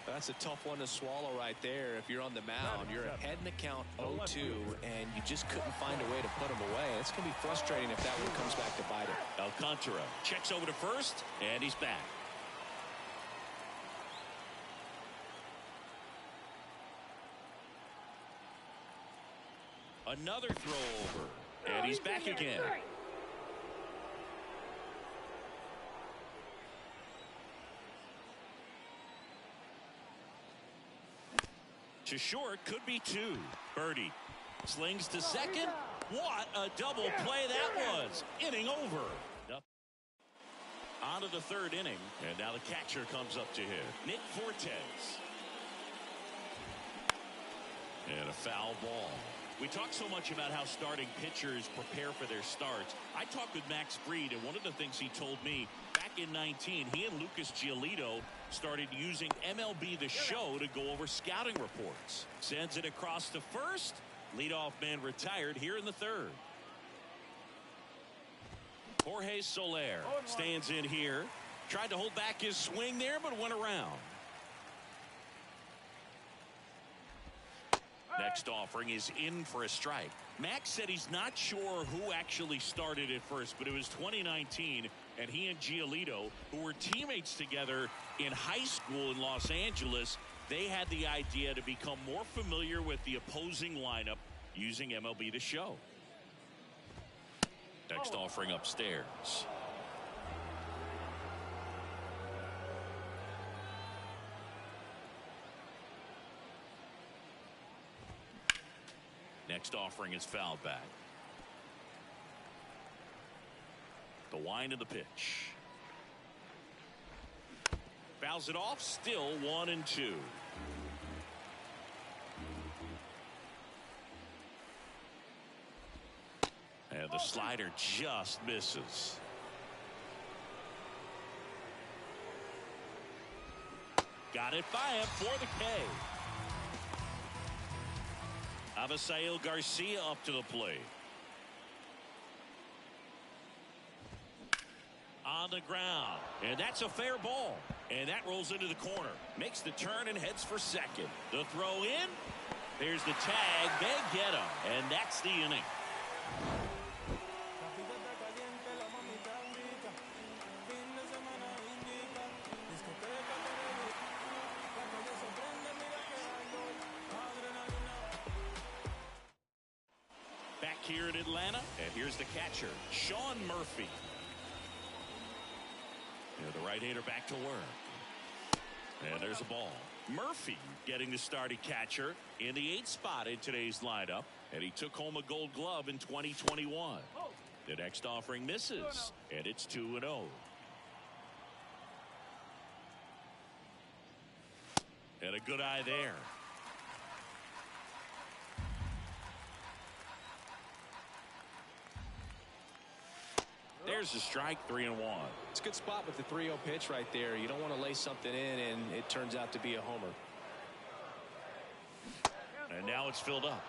That's a tough one to swallow right there. If you're on the mound, you're ahead in the count 0-2, and you just couldn't find a way to put him away. It's going to be frustrating if that one comes back to bite him. Alcantara checks over to first, and he's back. Another throw over, and he's back again. To short, could be 2. Birdie slings to second. What a double play that was. Inning over. On to the 3rd inning, and now the catcher comes up to hit. Nick Fortes. And a foul ball. We talk so much about how starting pitchers prepare for their starts. I talked with Max Fried, and one of the things he told me back in 19, he and Lucas Giolito started using MLB The Show to go over scouting reports. Sends it across to first. Leadoff man retired here in the third. Jorge Soler stands in here. Tried to hold back his swing there, but went around. Next offering is in for a strike. Max said he's not sure who actually started at first, but it was 2019, and he and Giolito, who were teammates together in high school in Los Angeles, they had the idea to become more familiar with the opposing lineup using MLB The Show. Next offering upstairs. Next offering is fouled back. The wind of the pitch. Fouls it off. Still 1-2. And the slider just misses. Got it by him for the K. Avisail Garcia up to the plate. On the ground. And that's a fair ball. And that rolls into the corner. Makes the turn and heads for second. The throw in. There's the tag. They get him. And that's the inning. Here in Atlanta, and here's the catcher, Sean Murphy. The right-hander back to work. And there's a ball. Murphy getting the starting catcher in the 8th spot in today's lineup, and he took home a Gold Glove in 2021. The next offering misses, and it's 2-0. And a good eye there. There's the strike, 3-1. It's a good spot with the 3-0 pitch right there. You don't want to lay something in, and it turns out to be a homer. And now it's filled up.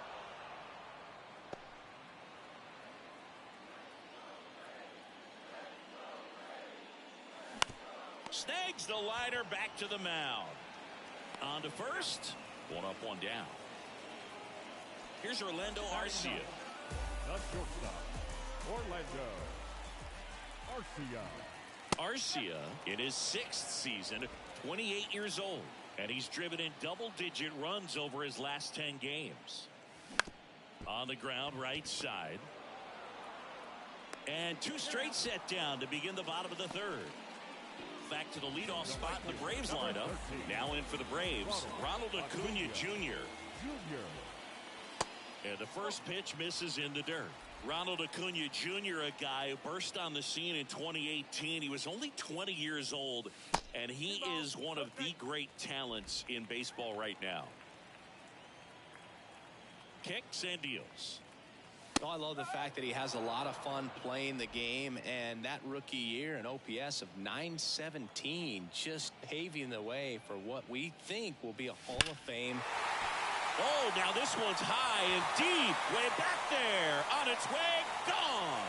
Snags the liner back to the mound. On to first. One up, one down. Here's Orlando Arcia. The shortstop, Orlando Arcia. Arcia in his 6th season, 28 years old, and he's driven in double-digit runs over his last 10 games. On the ground, right side. And 2 straight set down to begin the bottom of the third. Back to the leadoff spot in the Braves lineup. Now in for the Braves, Ronald Acuna Jr. And the first pitch misses in the dirt. Ronald Acuna Jr., a guy who burst on the scene in 2018. He was only 20 years old, and he is one of the great talents in baseball right now. Kicks and deals. Oh, I love the fact that he has a lot of fun playing the game, and that rookie year, an OPS of .917, just paving the way for what we think will be a Hall of Fame. Oh, now this one's high and deep, way back there, on its way, gone.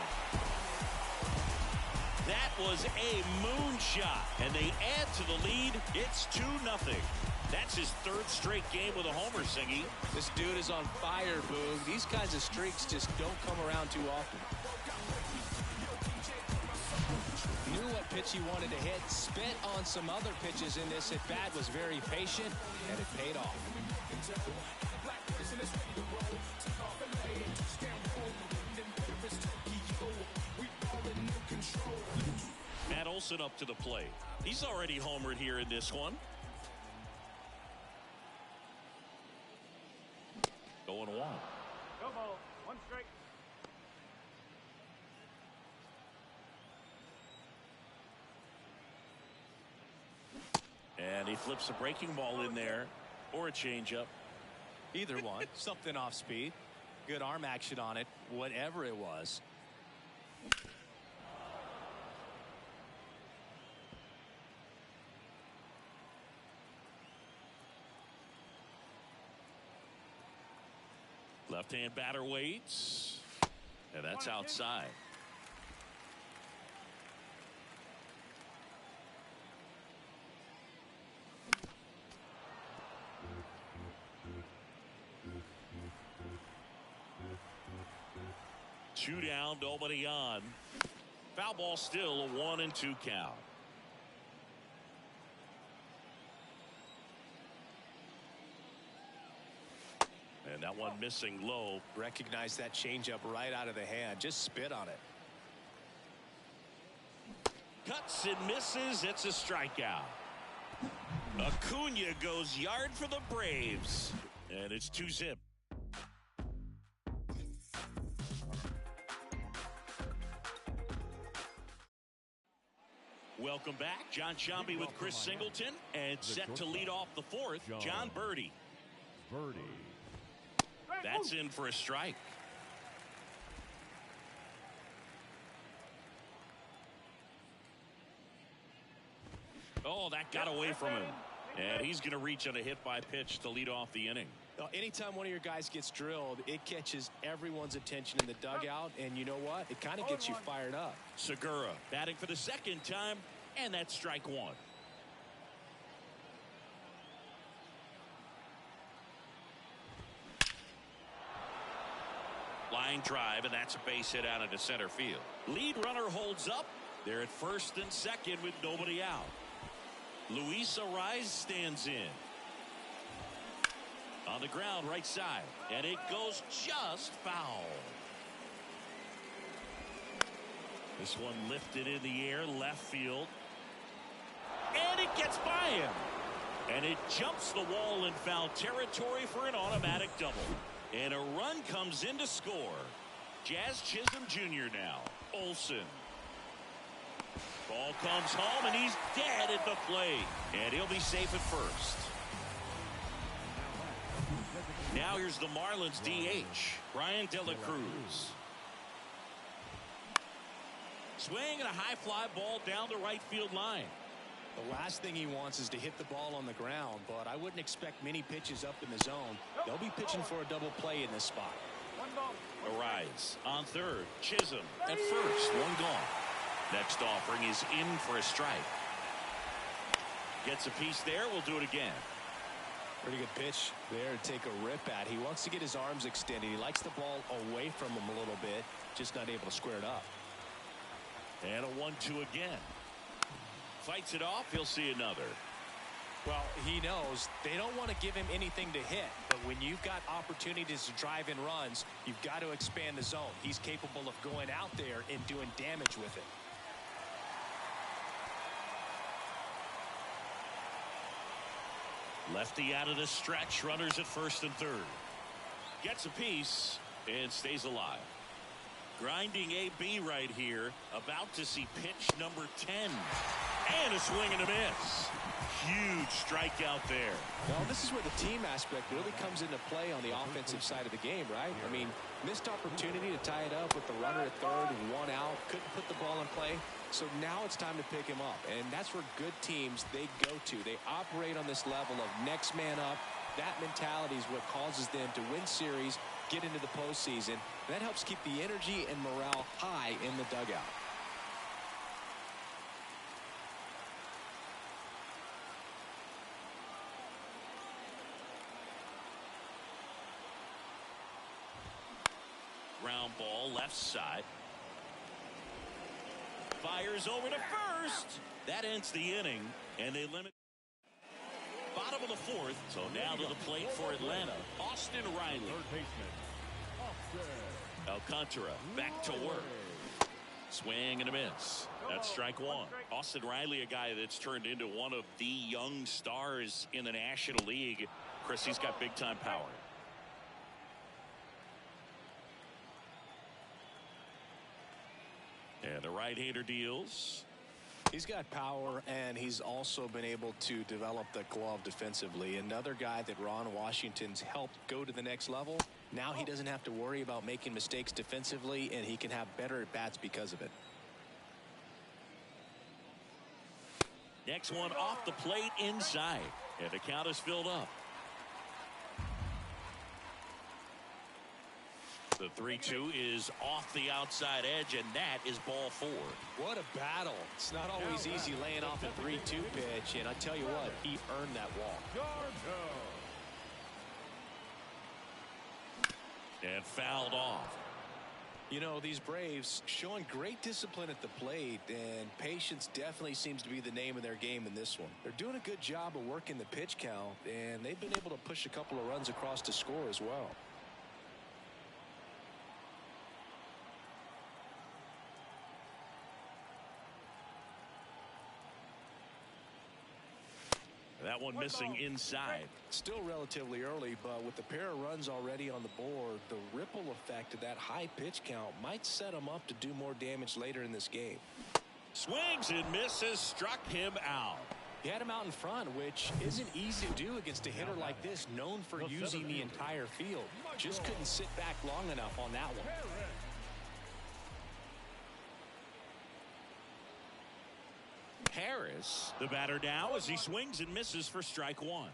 That was a moonshot, and they add to the lead. It's 2-0. That's his 3rd straight game with a homer, Singy. This dude is on fire, Boog. These kinds of streaks just don't come around too often. Knew what pitch he wanted to hit, spit on some other pitches in this at-bat, was very patient, and it paid off. Matt Olson up to the plate. He's already homered here in this one. Going 1. Go ball. 1 strike. And he flips a breaking ball in there, or a changeup. Either one. Something off speed. Good arm action on it. Whatever it was. Left-hand batter waits. And that's outside. Two down, nobody on. Foul ball, still a 1-2 count. And that one missing low. Recognize that changeup right out of the hand. Just spit on it. Cuts and misses. It's a strikeout. Acuna goes yard for the Braves. And it's 2-zip. Welcome back. John Shambi with Chris Singleton. And set to lead off the fourth, John Birdie. That's in for a strike. Oh, that got away from him. And he's going to reach on a hit by pitch to lead off the inning. Anytime one of your guys gets drilled, it catches everyone's attention in the dugout. And you know what? It kind of gets you fired up. Segura batting for the second time. And that's strike one. Line drive, and that's a base hit out into center field. Lead runner holds up. They're at first and second with nobody out. Luis Ariz stands in. On the ground, right side. And it goes just foul. This one lifted in the air, left field. And it gets by him. And it jumps the wall in foul territory for an automatic double. And a run comes in to score. Jazz Chisholm Jr. now. Olsen. Ball comes home, and he's dead at the plate. And he'll be safe at first. Now here's the Marlins DH, Brian De La Cruz. Swing and a high fly ball down the right field line. The last thing he wants is to hit the ball on the ground, but I wouldn't expect many pitches up in the zone. They'll be pitching for a double play in this spot. Ariz on third. Chisholm at first. One gone. Next offering is in for a strike. Gets a piece there. We'll do it again. Pretty good pitch there to take a rip at. He wants to get his arms extended. He likes the ball away from him a little bit. Just not able to square it up. And a 1-2 again. Fights it off. He'll see another. Well, he knows they don't want to give him anything to hit. But when you've got opportunities to drive in runs, you've got to expand the zone. He's capable of going out there and doing damage with it. Lefty out of the stretch. Runners at first and third. Gets a piece and stays alive. Grinding AB right here. About to see pitch number 10. And a swing and a miss. Huge strikeout there. Well, this is where the team aspect really comes into play on the offensive side of the game, right? I mean, missed opportunity to tie it up with the runner at third and one out. Couldn't put the ball in play. So now it's time to pick him up. And that's where good teams, they go to. They operate on this level of next man up. That mentality is what causes them to win series, get into the postseason. That helps keep the energy and morale high in the dugout. Ground ball left side. Fires over to first. That ends the inning, and they limit. Bottom of the fourth. So now to the plate for Atlanta, Austin Riley. Third baseman, Alcantara back to work. Swing and a miss. That's strike one. Austin Riley, a guy that's turned into one of the young stars in the National League. Chris, he's got big time power. And the right-hander deals. He's got power, and he's also been able to develop the glove defensively. Another guy that Ron Washington's helped go to the next level. Now he doesn't have to worry about making mistakes defensively, and he can have better at-bats because of it. Next one off the plate inside. And the count is filled up. The 3-2 is off the outside edge, and that is ball 4. What a battle. It's not always easy laying off a 3-2 pitch, and I tell you what, he earned that walk. And fouled off. You know, these Braves showing great discipline at the plate, and patience definitely seems to be the name of their game in this one. They're doing a good job of working the pitch count, and they've been able to push a couple of runs across to score as well. That one missing inside. Still relatively early, but with the pair of runs already on the board, the ripple effect of that high pitch count might set them up to do more damage later in this game. Swings and misses, struck him out. He had him out in front, which isn't easy to do against a hitter like this, known for using the entire field. Just couldn't sit back long enough on that one. Harris, the batter now, as he swings and misses for strike 1.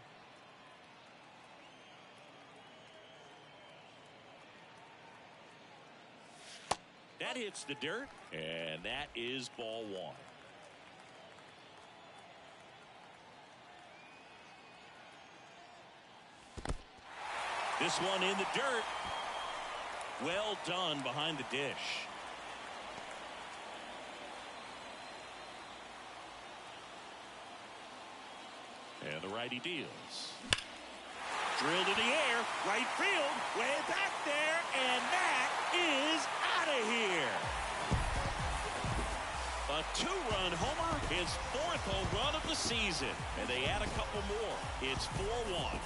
That hits the dirt, and that is ball 1. This one in the dirt. Well done behind the dish. And the righty deals. Drilled in the air, right field, way back there, and that is out of here. A 2-run homer, his 4th home run of the season, and they add a couple more. It's 4-1.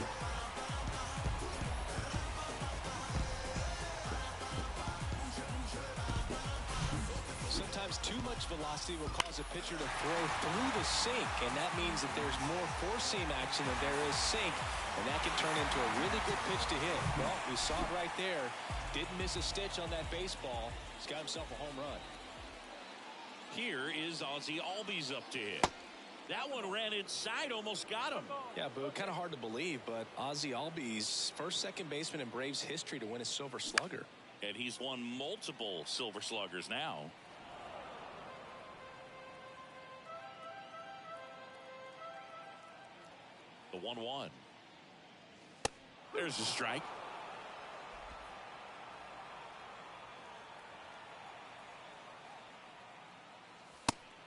Sometimes too much velocity will cause a pitcher to throw through the sink, and that means that there's more four-seam action than there is sink, and that can turn into a really good pitch to hit. Well, we saw it right there. Didn't miss a stitch on that baseball. He's got himself a home run. Here is Ozzie Albies up to hit. That one ran inside, almost got him. Yeah, Boo, kind of hard to believe, but Ozzie Albies, first second baseman in Braves history to win a Silver Slugger. And he's won multiple Silver Sluggers now. The 1-1. There's a strike.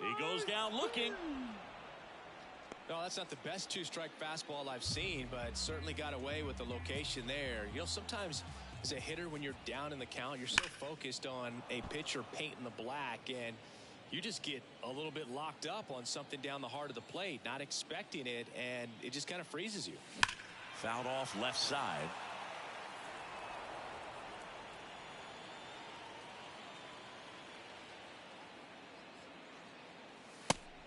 He goes down looking. No, that's not the best two-strike fastball I've seen, but certainly got away with the location there. You know, sometimes as a hitter, when you're down in the count, you're so focused on a pitcher painting the black, and you just get a little bit locked up on something down the heart of the plate, not expecting it, and it just kind of freezes you. Fouled off left side.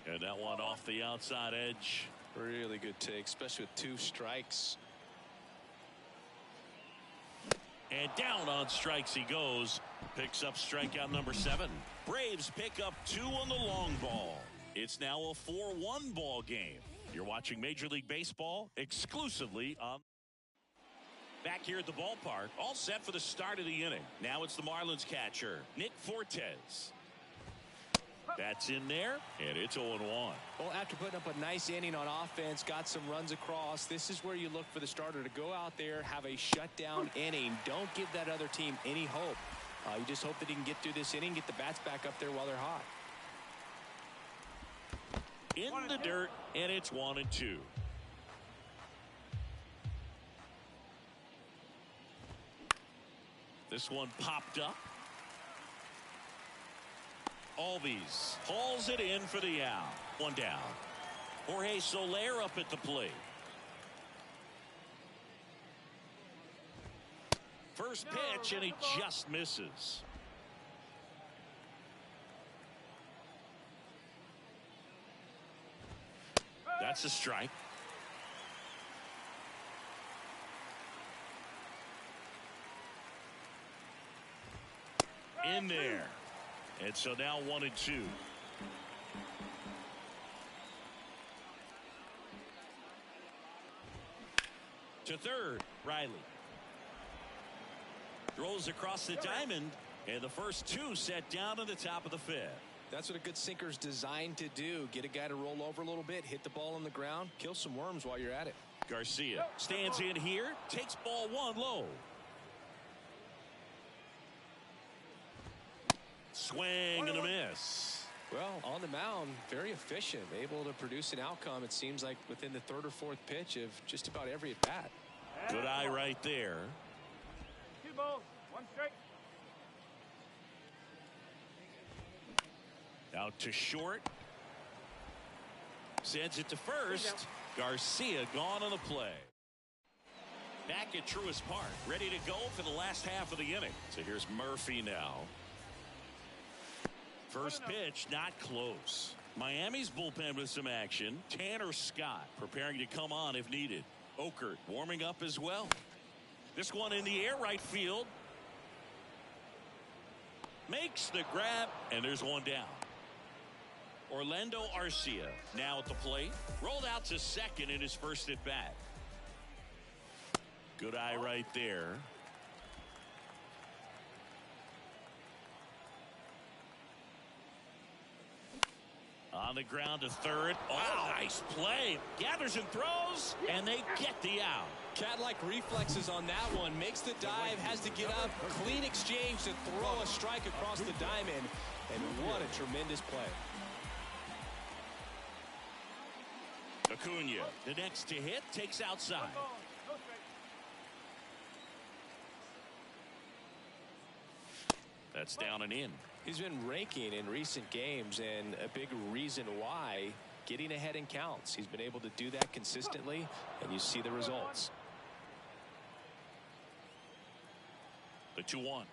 And that one off the outside edge. Really good take, especially with 2 strikes. And down on strikes he goes. Picks up strikeout number 7. Braves pick up 2 on the long ball. It's now a 4-1 ball game. You're watching Major League Baseball exclusively on. Back here at the ballpark, all set for the start of the inning. Now it's the Marlins catcher, Nick Fortes. That's in there, and it's 0-1. Well, after putting up a nice inning on offense, got some runs across, this is where you look for the starter to go out there, have a shutdown inning. Don't give that other team any hope. You just hope that he can get through this inning, get the bats back up there while they're hot. In the dirt, and it's 1-2. This one popped up. Albies hauls it in for the out. 1 down. Jorge Soler up at the plate. First pitch, and he just misses. That's a strike. In there. And so now 1-2. To third, Riley. Throws across the diamond, and the first two set down to the top of the fifth. That's what a good sinker's designed to do. Get a guy to roll over a little bit, hit the ball on the ground, kill some worms while you're at it. Garcia stands in here, takes ball one low. Swing and a miss. Well, on the mound, very efficient, able to produce an outcome, it seems like, within the third or fourth pitch of just about every at bat. Good eye right there. 2 balls, 1 strike. Out to short. Sends it to first. Garcia gone on the play. Back at Truist Park, ready to go for the last half of the inning. So here's Murphy now. First pitch not close. Miami's bullpen with some action. Tanner Scott preparing to come on if needed. Okert warming up as well. This one in the air, right field. Makes the grab, and there's one down. Orlando Arcia now at the plate. Rolled out to second in his first at bat. Good eye right there. On the ground to third. Oh, nice play. Gathers and throws, and they get the out. Cat-like reflexes on that one. Makes the dive, has to get up. Clean exchange to throw a strike across the diamond. And what a tremendous play. Acuna, the next to hit, takes outside. That's down and in. He's been raking in recent games, and a big reason why, getting ahead in counts. He's been able to do that consistently, and you see the results. The 2-1.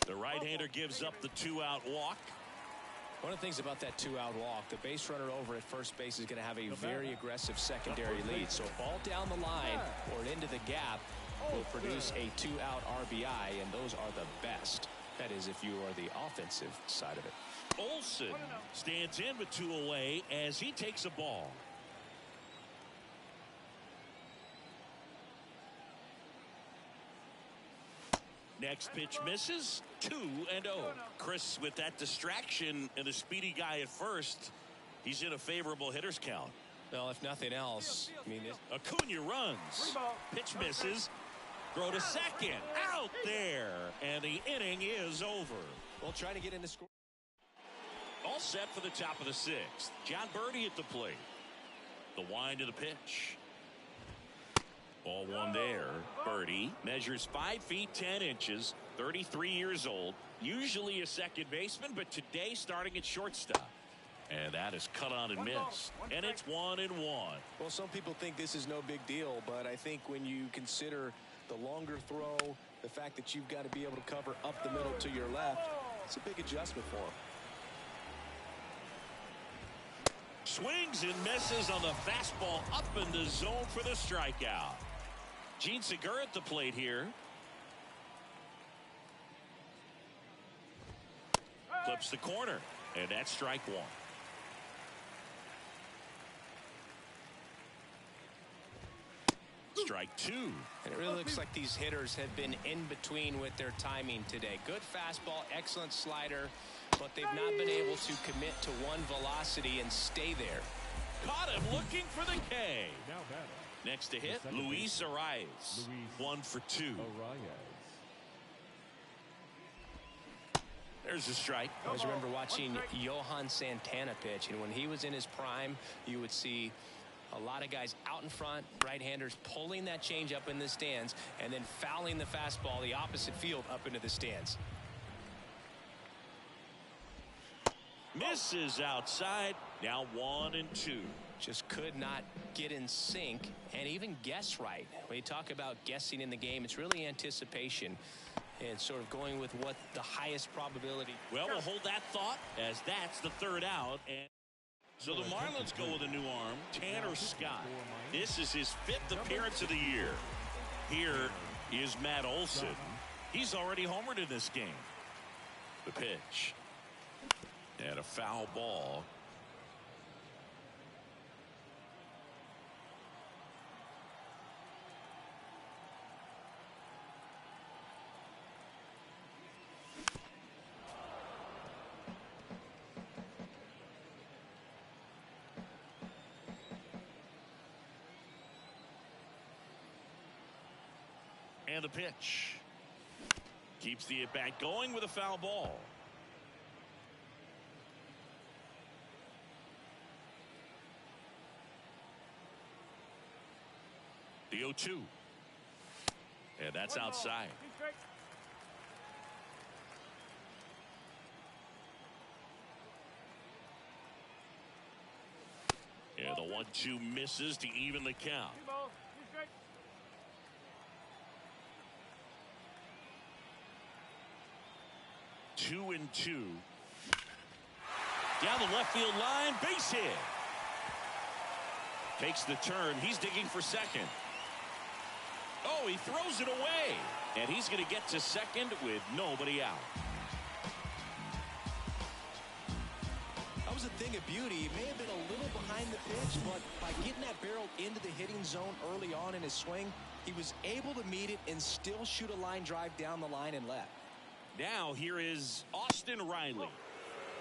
The right-hander gives up the 2-out walk. One of the things about that 2-out walk, the base runner over at first base is going to have a very aggressive secondary lead. So a ball down the line or into the gap will produce a 2-out RBI, and those are the best. That is, if you are the offensive side of it. Olsen stands in with 2 away as he takes a ball. Next pitch misses. 2-0. Chris with that distraction and a speedy guy at first. He's in a favorable hitter's count. Well, if nothing else, I mean, Acuna runs. Pitch misses. Throw to second. Out there. And the inning is over. Well, trying to get in the score. All set for the top of the 6th. John Birdie at the plate. The wind of the pitch. Ball one there. Birdie measures 5 feet 10 inches, 33 years old, usually a second baseman, but today starting at shortstop. And that is cut on and missed. And it's 1-1. Well, some people think this is no big deal, but I think when you consider the longer throw, the fact that you've got to be able to cover up the middle to your left, it's a big adjustment for him. Swings and misses on the fastball up in the zone for the strikeout. Gene Segura at the plate here. Flips the corner, and that's strike 1. Strike 2. And it really looks like these hitters have been in between with their timing today. Good fastball, excellent slider, but they've not been able to commit to one velocity and stay there. Caught him looking for the K. Now batting. Next to hit, Luis Arias. 1 for 2. There's a strike. I always remember watching Johan Santana pitch, and when he was in his prime, you would see a lot of guys out in front, right-handers pulling that change up in the stands, and then fouling the fastball the opposite field up into the stands. Misses outside. Now 1-2. Just could not get in sync and even guess right. When you talk about guessing in the game, it's really anticipation and sort of going with what the highest probability. Well, we'll hold that thought as that's the 3rd out. And so the Marlins go with a new arm, Tanner Scott. This is his 5th appearance of the year. Here is Matt Olson. He's already homered in this game. The pitch. And a foul ball. And the pitch. Keeps the at-bat going with a foul ball. The 0-2. And that's outside. And the 1-2 misses to even the count. 2-2. Down the left field line, base hit. Takes the turn. He's digging for second. Oh, he throws it away. And he's going to get to second with nobody out. That was a thing of beauty. He may have been a little behind the pitch, but by getting that barrel into the hitting zone early on in his swing, he was able to meet it and still shoot a line drive down the line and left. Now here is Austin Riley.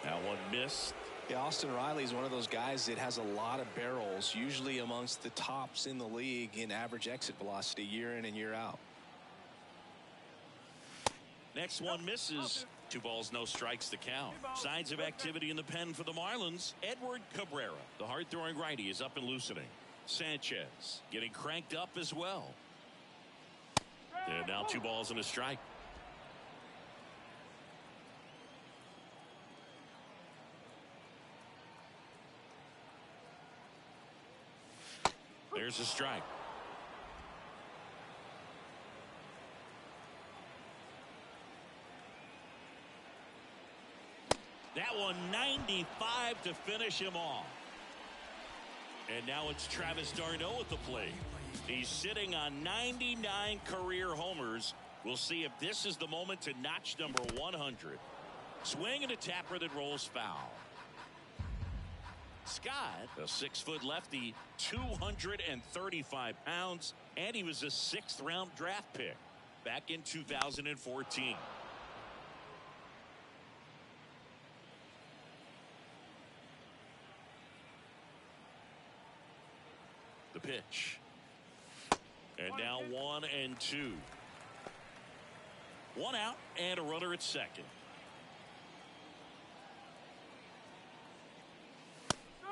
That one missed. Yeah, Austin Riley is one of those guys that has a lot of barrels, usually amongst the tops in the league in average exit velocity year in and year out. Next one misses. 2 balls, no strikes to count. Signs of activity in the pen for the Marlins. Edward Cabrera, the hard-throwing righty, is up and loosening. Sanchez getting cranked up as well. And now 2 balls and a strike. There's a strike. That one 95 to finish him off. And now it's Travis d'Arnaud at the plate. He's sitting on 99 career homers. We'll see if this is the moment to notch number 100. Swing and a tapper that rolls foul. Scott, a 6-foot lefty, 235 pounds, and he was a 6th-round draft pick back in 2014. The pitch. And now 1-2. 1 out and a runner at second.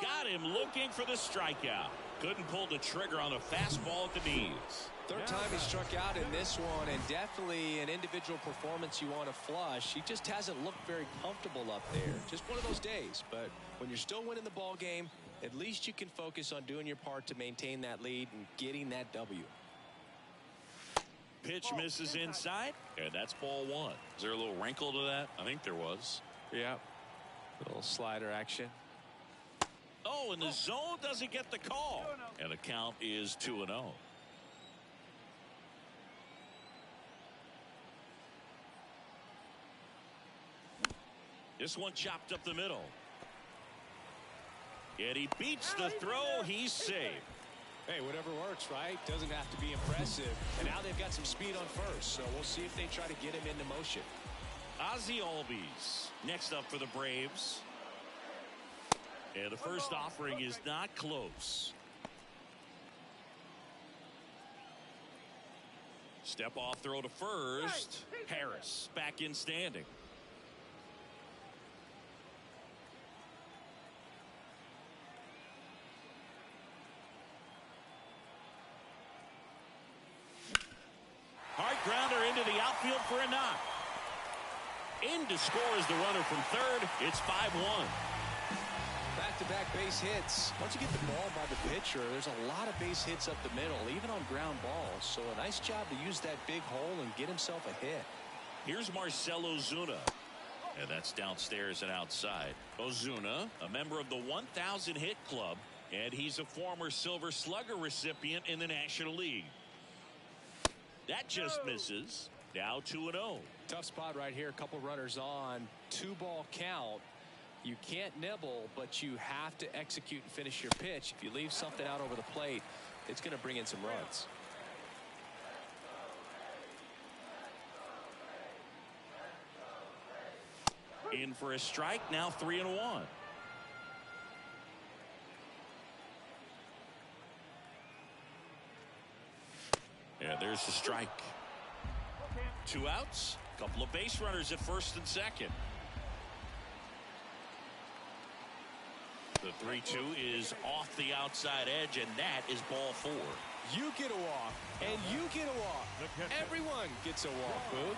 Got him looking for the strikeout. Couldn't pull the trigger on a fastball at the knees. Third time he struck out in this one, and definitely an individual performance you want to flush. He just hasn't looked very comfortable up there. Just one of those days. But when you're still winning the ball game, at least you can focus on doing your part to maintain that lead and getting that W. Pitch misses inside, and that's ball 1. Is there a little wrinkle to that? I think there was. Yeah. A little slider action. Oh, and the zone doesn't get the call. And the count is 2-0. This one chopped up the middle. And he beats the throw. He's safe. Hey, whatever works, right? Doesn't have to be impressive. And now they've got some speed on first, so we'll see if they try to get him into motion. Ozzie Albies next up for the Braves. And the first offering is not close. Step off throw to first. Harris back in standing. Hard grounder into the outfield for a knock. In to score is the runner from third. It's 5-1. Back-to-back base hits. Once you get the ball by the pitcher, there's a lot of base hits up the middle, even on ground balls. So a nice job to use that big hole and get himself a hit. Here's Marcell Ozuna. And that's downstairs and outside. Ozuna, a member of the 1,000 hit club, and he's a former Silver Slugger recipient in the National League. That just misses. Now 2-0. Tough spot right here. A couple runners on. 2-ball count. You can't nibble, but you have to execute and finish your pitch. If you leave something out over the plate, it's going to bring in some runs. In for a strike. Now 3-1. And there's the strike. 2 outs. Couple of base runners at first and second. The 3-2 is off the outside edge, and that is ball 4. You get a walk, and you get a walk. Everyone gets a walk, Boog.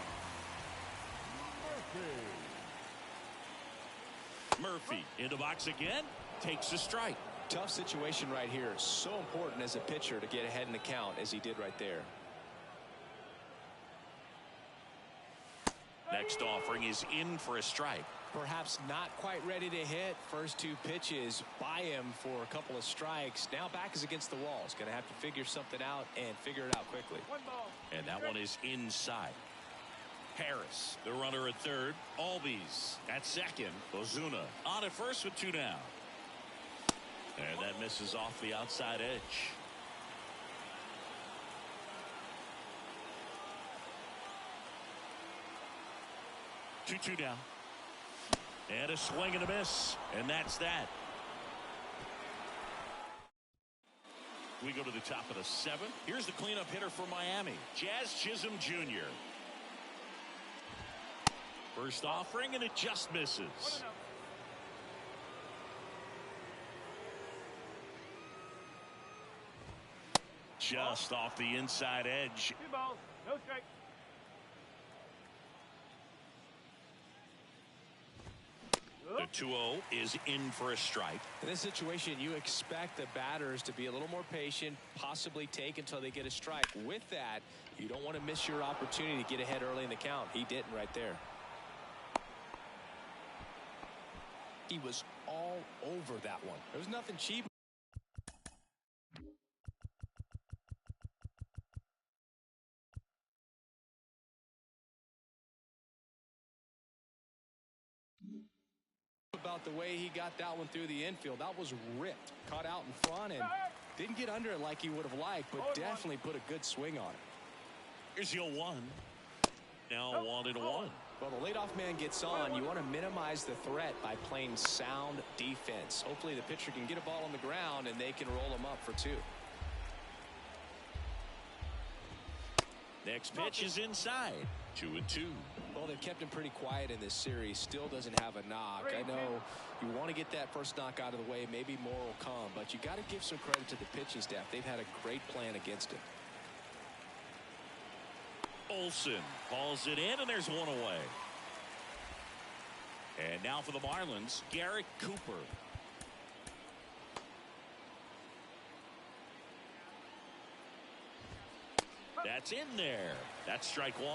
Murphy in the box again. Takes a strike. Tough situation right here. So important as a pitcher to get ahead in the count as he did right there. Next offering is in for a strike. Perhaps not quite ready to hit. First 2 pitches by him for a couple of strikes. Now back is against the wall. He's going to have to figure something out and figure it out quickly. And that one is inside. Harris, the runner at third. Albies at second. Ozuna on at first with 2 down. And that misses off the outside edge. 2-2 down. And a swing and a miss. And that's that. We go to the top of the 7th. Here's the cleanup hitter for Miami, Jazz Chisholm Jr. First offering, and it just misses. Just off the inside edge. 2 balls, no strike. The 2-0 is in for a strike. In this situation, you expect the batters to be a little more patient, possibly take until they get a strike. With that, you don't want to miss your opportunity to get ahead early in the count. He didn't right there. He was all over that one. There was nothing cheap. About the way he got that one through the infield. That was ripped, caught out in front, and didn't get under it like he would have liked, but definitely put a good swing on it. Here's the 0-1. Now 1-1. Well, the leadoff man gets on. You want to minimize the threat by playing sound defense. Hopefully the pitcher can get a ball on the ground and they can roll him up for 2. Next pitch is inside. 2-2. Well, they've kept him pretty quiet in this series. Still doesn't have a knock. I know you want to get that first knock out of the way. Maybe more will come, but you got to give some credit to the pitching staff. They've had a great plan against it. Olsen hauls it in, and there's 1 away. And now for the Marlins, Garrett Cooper. That's in there. That's strike 1.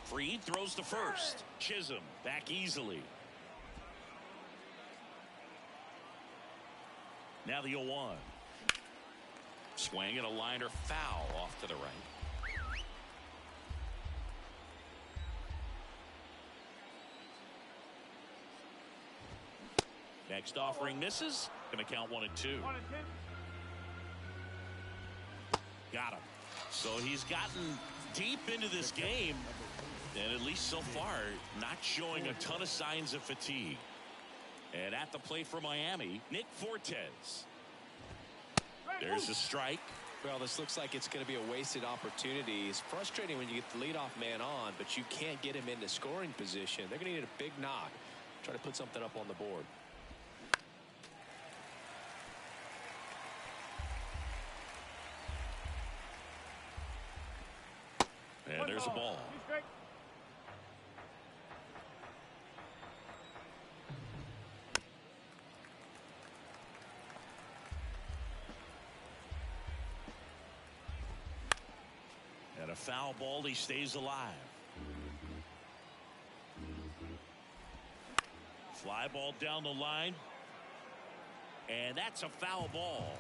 Freed throws to first. Chisholm back easily. Now the 0-1. Swing and a liner foul off to the right. Next offering misses. Going to count 1-2. 1-2. Got him. So he's gotten deep into this game, and at least so far not showing a ton of signs of fatigue. And at the plate for Miami, Nick Fortes. There's a strike. Well, this looks like it's going to be a wasted opportunity. It's frustrating when you get the leadoff man on, but you can't get him into scoring position. They're going to need a big knock. Try to put something up on the board. And there's a ball. And a foul ball. He stays alive. Fly ball down the line. And that's a foul ball.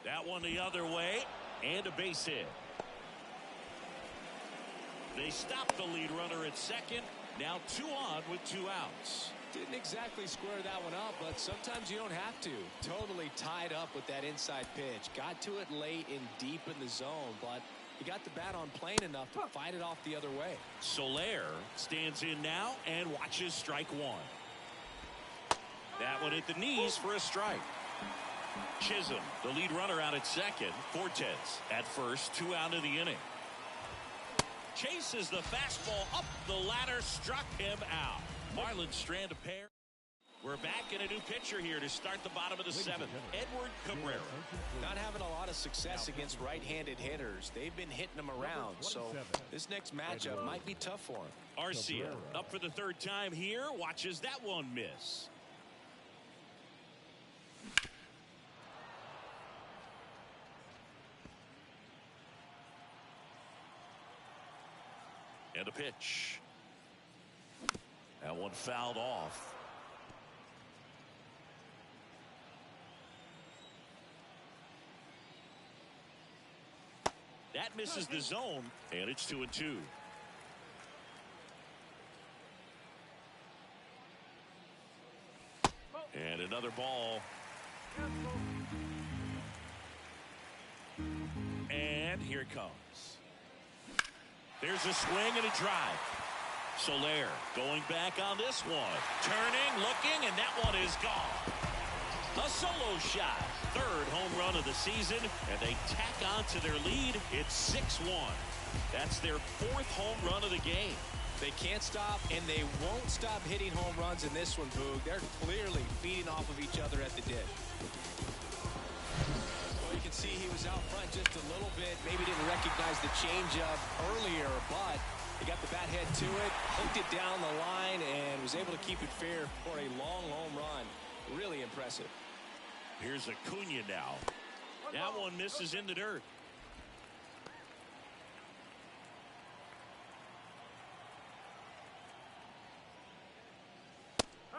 That one the other way. And a base hit. They stop the lead runner at second. Now 2 on with 2 outs. Didn't exactly square that one up, but sometimes you don't have to. Totally tied up with that inside pitch. Got to it late and deep in the zone, but he got the bat on plane enough to fight it off the other way. Soler stands in now and watches strike 1. That one at the knees for a strike. Chisholm, the lead runner, out at second. Fortes at first, 2 out of the inning. Chases the fastball up the ladder, struck him out. Marlins strand a pair. We're back in a new pitcher here to start the bottom of the 7th. Edward Cabrera. Not having a lot of success against right-handed hitters. They've been hitting them around, so this next matchup might be tough for him. Arcia up for the 3rd time here. Watches that one miss. And a pitch. That one fouled off. That misses the zone, and it's 2-2. And another ball. And here it comes. There's a swing and a drive. Soler going back on this one. Turning, looking, and that one is gone. A solo shot. 3rd home run of the season, and they tack on to their lead. It's 6-1. That's their 4th home run of the game. They can't stop, and they won't stop hitting home runs in this one, Boog. They're clearly feeding off of each other at the dish. Well, you can see he was out front just a little bit. Maybe didn't recognize the changeup earlier, but he got the bat head to it, hooked it down the line, and was able to keep it fair for a long home run. Really impressive. Here's Acuna now. That one misses in the dirt.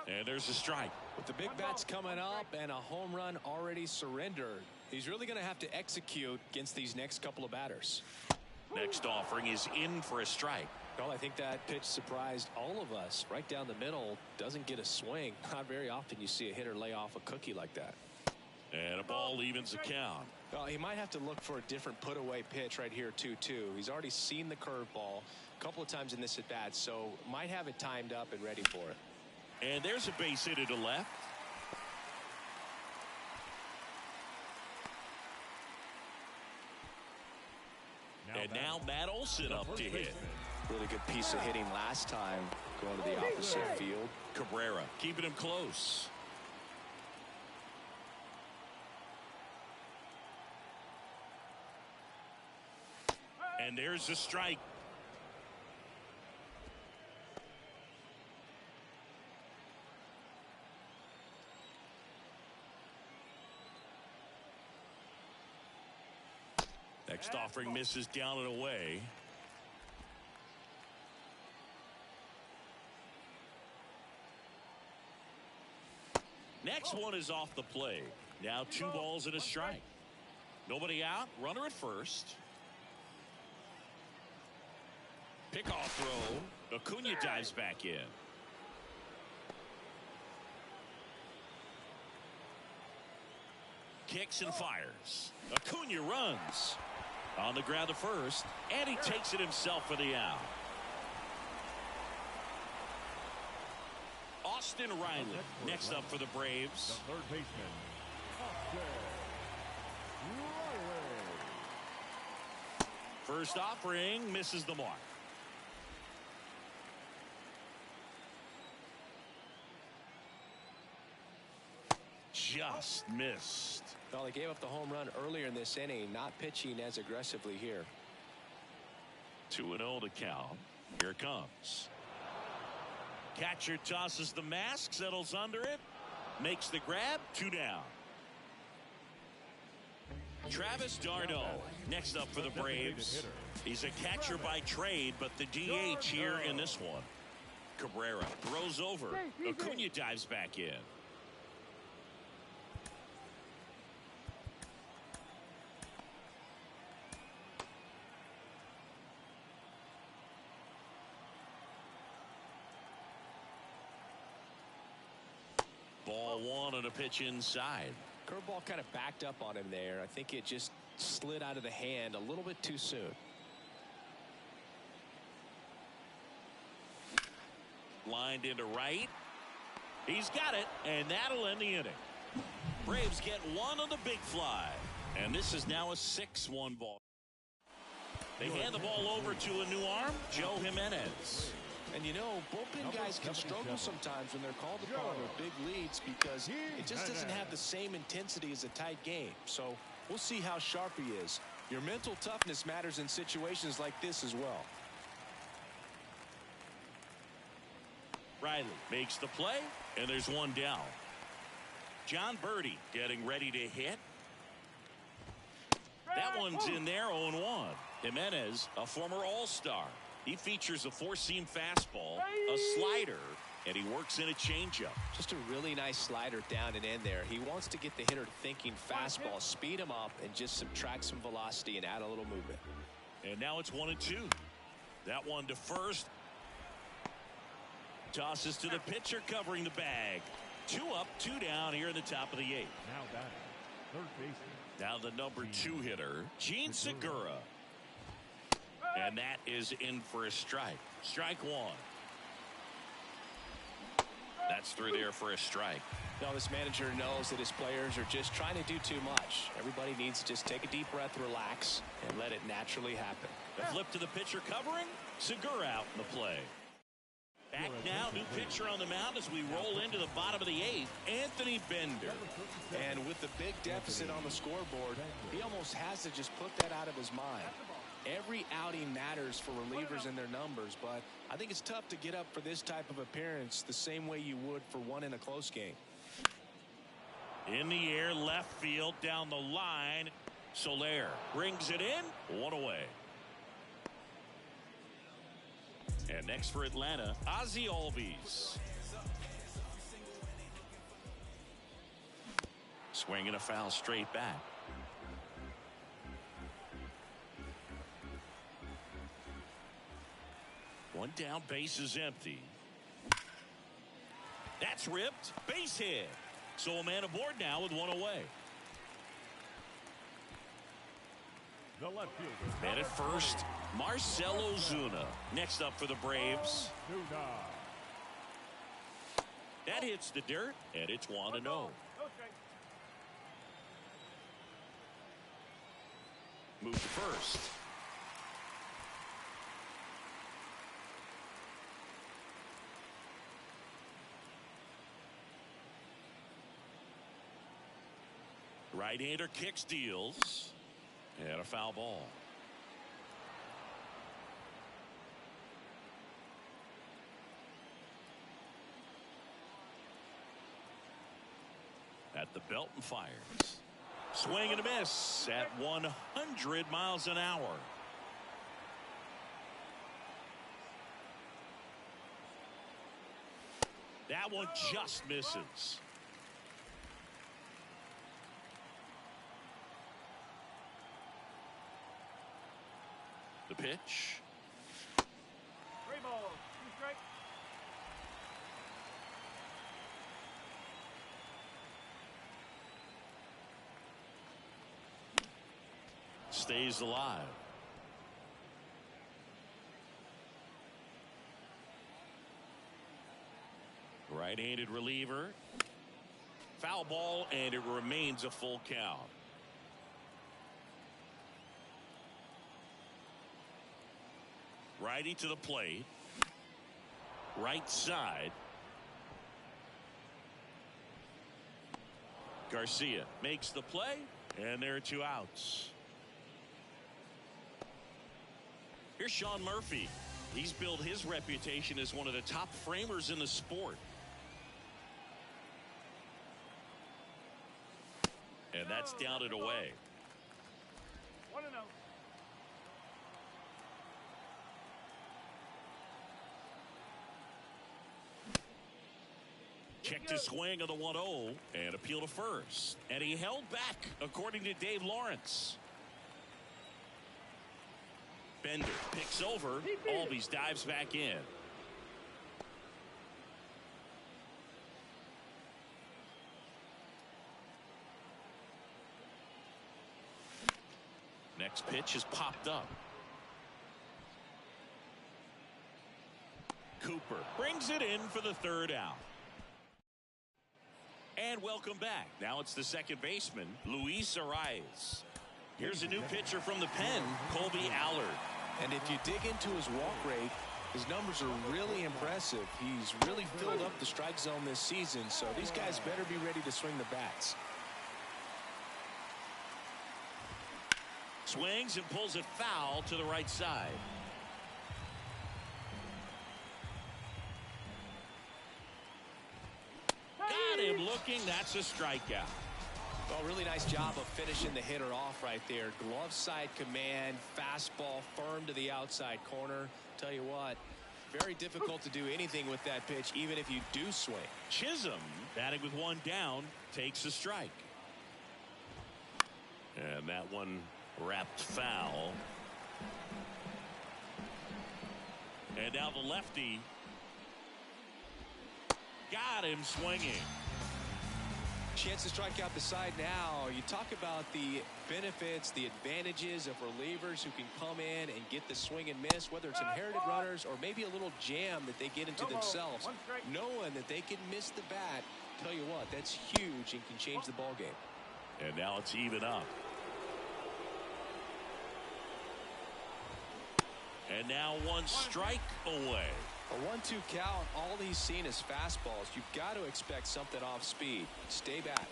And there's a strike. With the big bats coming up and a home run already surrendered, he's really going to have to execute against these next couple of batters. Next offering is in for a strike. Well, I think that pitch surprised all of us. Right down the middle, doesn't get a swing. Not very often you see a hitter lay off a cookie like that. And a ball evens the count. Well, he might have to look for a different put-away pitch right here, 2-2. He's already seen the curveball a couple of times in this at-bat, so might have it timed up and ready for it. And there's a base hit to left. And now Matt Olson up to hit. Really good piece of hitting last time, going to the opposite field. Cabrera keeping him close. And there's a strike. Next offering misses down and away. Next one is off the play. Now 2 balls and a strike. Nobody out. Runner at first. Pickoff throw. Acuna dives back in. Kicks and fires. Acuna runs. On the ground to first. And he takes it himself for the out. Austin Riley next up for the Braves. The 3rd baseman, Austin Riley. First offering misses the mark. Just missed. Well, he gave up the home run earlier in this inning, not pitching as aggressively here. 2-0 to count. Here it comes. Catcher tosses the mask, settles under it, makes the grab, 2 down. Travis d'Arnaud next up for the Braves. He's a catcher by trade, but the DH here in this one. Cabrera throws over. Acuna dives back in. Ball 1 and a pitch inside. Curveball kind of backed up on him there. I think it just slid out of the hand a little bit too soon. Lined into right. He's got it, and that'll end the inning. Braves get one on the big fly, and this is now a 6-1 ball. They hand the ball over to a new arm, Joe Jimenez. And you know, bullpen guys can struggle sometimes when they're called upon with big leads because it just doesn't have the same intensity as a tight game. So we'll see how sharp he is. Your mental toughness matters in situations like this as well. Riley makes the play, and there's one down. John Birdie getting ready to hit. That one's in there, 0-1. Jimenez, a former All-Star. He features a four-seam fastball, a slider, and he works in a changeup. Just a really nice slider down and in there. He wants to get the hitter thinking fastball, speed him up, and just subtract some velocity and add a little movement. And now it's 1-2. That one to first. Tosses to the pitcher covering the bag. 2 up, 2 down here in the top of the 8th. Now batting, third baseman. Now the number 2 hitter, Gene Segura. And that is in for a strike. Strike 1. That's through there for a strike. Now this manager knows that his players are just trying to do too much. Everybody needs to just take a deep breath, relax, and let it naturally happen. The flip to the pitcher covering. Segura out in the play. Back now, new pitcher on the mound as we roll into the bottom of the 8th, Anthony Bender. And with the big deficit on the scoreboard, he almost has to just put that out of his mind. Every outing matters for relievers and their numbers, but I think it's tough to get up for this type of appearance the same way you would for one in a close game. In the air, left field, down the line. Soler brings it in, 1 away. And next for Atlanta, Ozzie Albies. Swinging a foul straight back. One down, base is empty. That's ripped, base hit. So a man aboard now with 1 away. The left fielder. Man at first, Marcell Ozuna. Next up for the Braves. That hits the dirt, and it's 1-0. Move to first. Right-hander kicks, deals, and a foul ball. At the belt and fires. Swing and a miss at 100 miles an hour. That one just misses. The pitch. 3 balls, 2 strikes. Stays alive. Right-handed reliever. Foul ball, and it remains a full count. Righty to the plate. Right side. Garcia makes the play, and there are 2 outs. Here's Sean Murphy. He's built his reputation as one of the top framers in the sport. And that's down and away. 1-0. Checked his swing on the 1-0 and appeal to first. And he held back, according to Dave Lawrence. Bender picks over. Albies dives back in. Next pitch is popped up. Cooper brings it in for the 3rd out. And welcome back. Now it's the second baseman, Luis Arias. Here's a new pitcher from the pen, Colby Allard. And if you dig into his walk rate, his numbers are really impressive. He's really filled up the strike zone this season, so these guys better be ready to swing the bats. Swings and pulls it foul to the right side. Got him looking. That's a strikeout. Well, really nice job of finishing the hitter off right there. Glove side command, fastball firm to the outside corner. Tell you what, very difficult to do anything with that pitch, even if you do swing. Chisholm, batting with one down, takes a strike. And that one wrapped foul. And now the lefty. Got him swinging. Chance to strike out the side now. You talk about the benefits, the advantages of relievers who can come in and get the swing and miss, whether it's inherited runners or maybe a little jam that they get into themselves. Knowing that they can miss the bat, tell you what, that's huge and can change the ball game. And now it's even up. And now one strike away. A 1-2 count, all he's seen is fastballs. You've got to expect something off speed. Stay back.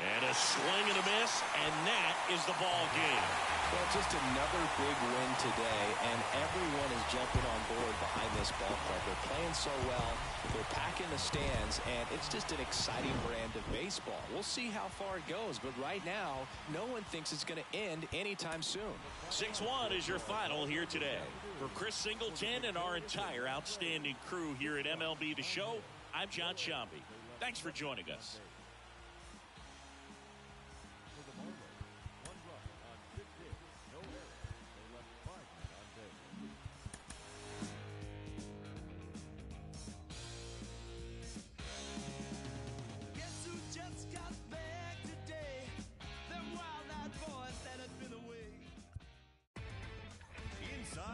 And a swing and a miss, and that is the ball game. Well, just another big win today, and everyone is jumping on board behind this ball club. They're playing so well. They're packing the stands, and it's just an exciting brand of baseball. We'll see how far it goes, but right now, no one thinks it's going to end anytime soon. 6-1 is your final here today. For Chris Singleton and our entire outstanding crew here at MLB The Show, I'm John Shambi. Thanks for joining us.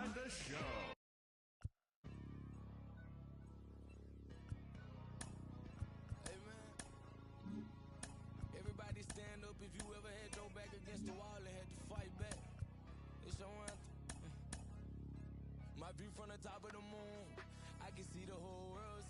The show. Hey man, everybody stand up if you ever had your back against the wall and had to fight back. It's your anthem. My view from the top of the moon, I can see the whole world.